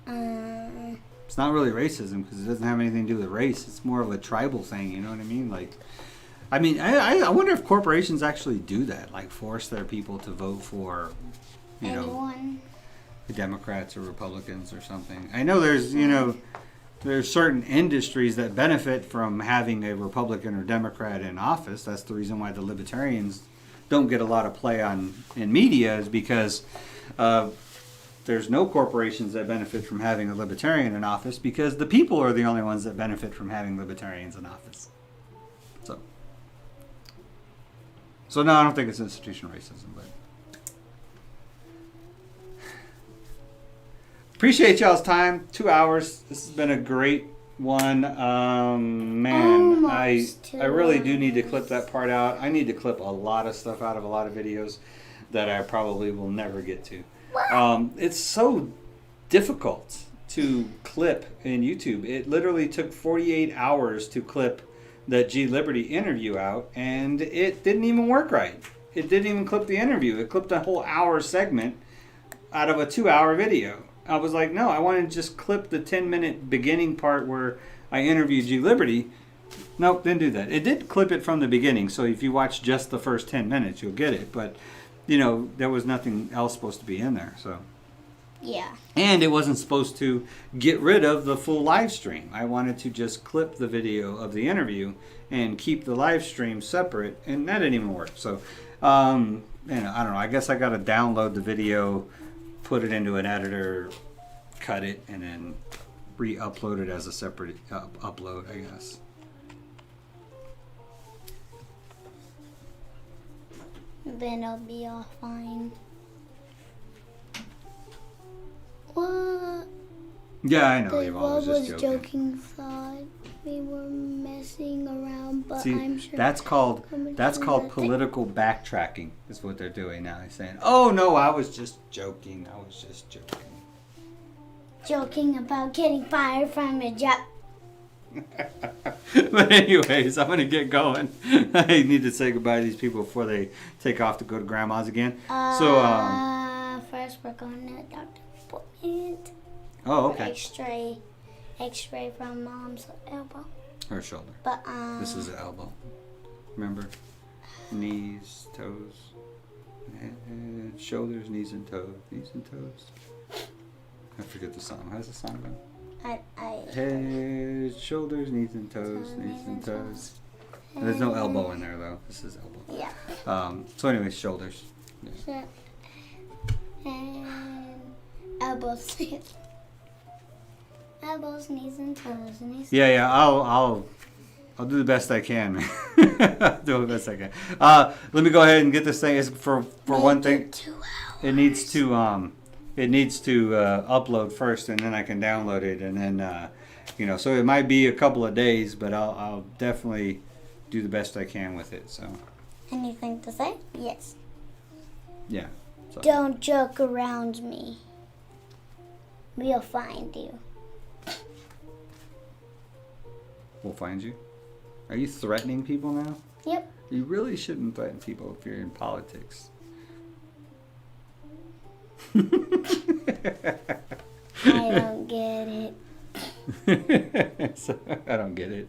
It's not really racism because it doesn't have anything to do with race. It's more of a tribal thing, you know what I mean? Like, I wonder if corporations actually do that, like force their people to vote for, Anyone. Democrats or Republicans or something. I know there's certain industries that benefit from having a Republican or Democrat in office. That's the reason why the Libertarians don't get a lot of play in media, is because there's no corporations that benefit from having a Libertarian in office, because the people are the only ones that benefit from having Libertarians in office. So no, I don't think it's institutional racism, but appreciate y'all's time. 2 hours. This has been a great one. Man, I really do need to clip that part out. I need to clip a lot of stuff out of a lot of videos that I probably will never get to. It's so difficult to clip in YouTube. It literally took 48 hours to clip the G Liberty interview out, and it didn't even work right. It didn't even clip the interview. It clipped a whole hour segment out of a 2-hour video. I was like, no, I want to just clip the 10-minute beginning part where I interviewed G Liberty. Nope, didn't do that. It did clip it from the beginning, so if you watch just the first 10 minutes, you'll get it. But, there was nothing else supposed to be in there, so. Yeah. And it wasn't supposed to get rid of the full live stream. I wanted to just clip the video of the interview and keep the live stream separate, and that didn't even work. So, I don't know. I guess I got to download the video, put it into an editor, cut it, and then re-upload it as a separate upload, I guess. Then I'll be all fine. What? Yeah, I know. The You've always Rob just was joking. thought we were messing around, but See, I'm sure that's called political backtracking. Is what they're doing now. He's saying, "Oh no, I was just joking. I was just joking." Joking about getting fired from a job. But anyways, I'm gonna get going. I need to say goodbye to these people before they take off to go to grandma's again. First we're going to the doctor's appointment. Oh, okay. X-ray from mom's elbow. Her shoulder. But This is the elbow. Remember, knees, toes, shoulders, knees and toes, knees and toes. I forget the song. How's the song go? Head, shoulders, knees and toes, knees and toes. There's no elbow in there though. This is elbow. Yeah. So anyways, shoulders. Yeah. And elbows. Elbows, knees and toes. Yeah. I'll I'll do the best I can. Do the best I can. Let me go ahead and get this thing. It's for one thing. 2 hours. It needs to upload first, and then I can download it, and then so it might be a couple of days, but I'll definitely do the best I can with it. So Anything to say? Yes. yeah. So. Don't joke around me. We'll find you. We'll find you. Are you threatening people now? Yep. You really shouldn't threaten people if you're in politics. I don't get it. So, I don't get it.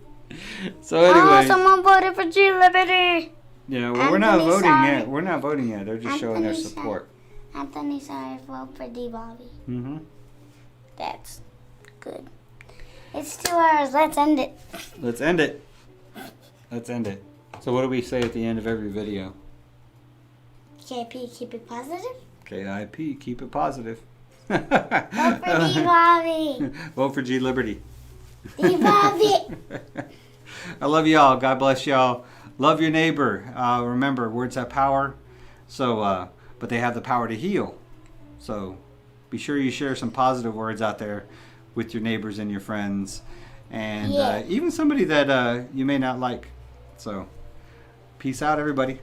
So anyway, someone voted for G Liberty. yeah, well, we're not Anthony, voting sorry. yet. We're not voting yet. They're just showing their Anthony, support. Anthony, sorry, vote for D Bobby. Mm-hmm. That's good. It's 2 hours. Let's end it. Let's end it. Let's end it. So what do we say at the end of every video? KP, keep it positive. KIP, keep it positive. Vote for D Bobby. Vote for G Liberty. D Bobby. I love y'all. God bless y'all. Love your neighbor. Remember, words have power. So, but they have the power to heal. So, be sure you share some positive words out there with your neighbors and your friends, and Yeah. even somebody that you may not like. So, peace out, everybody.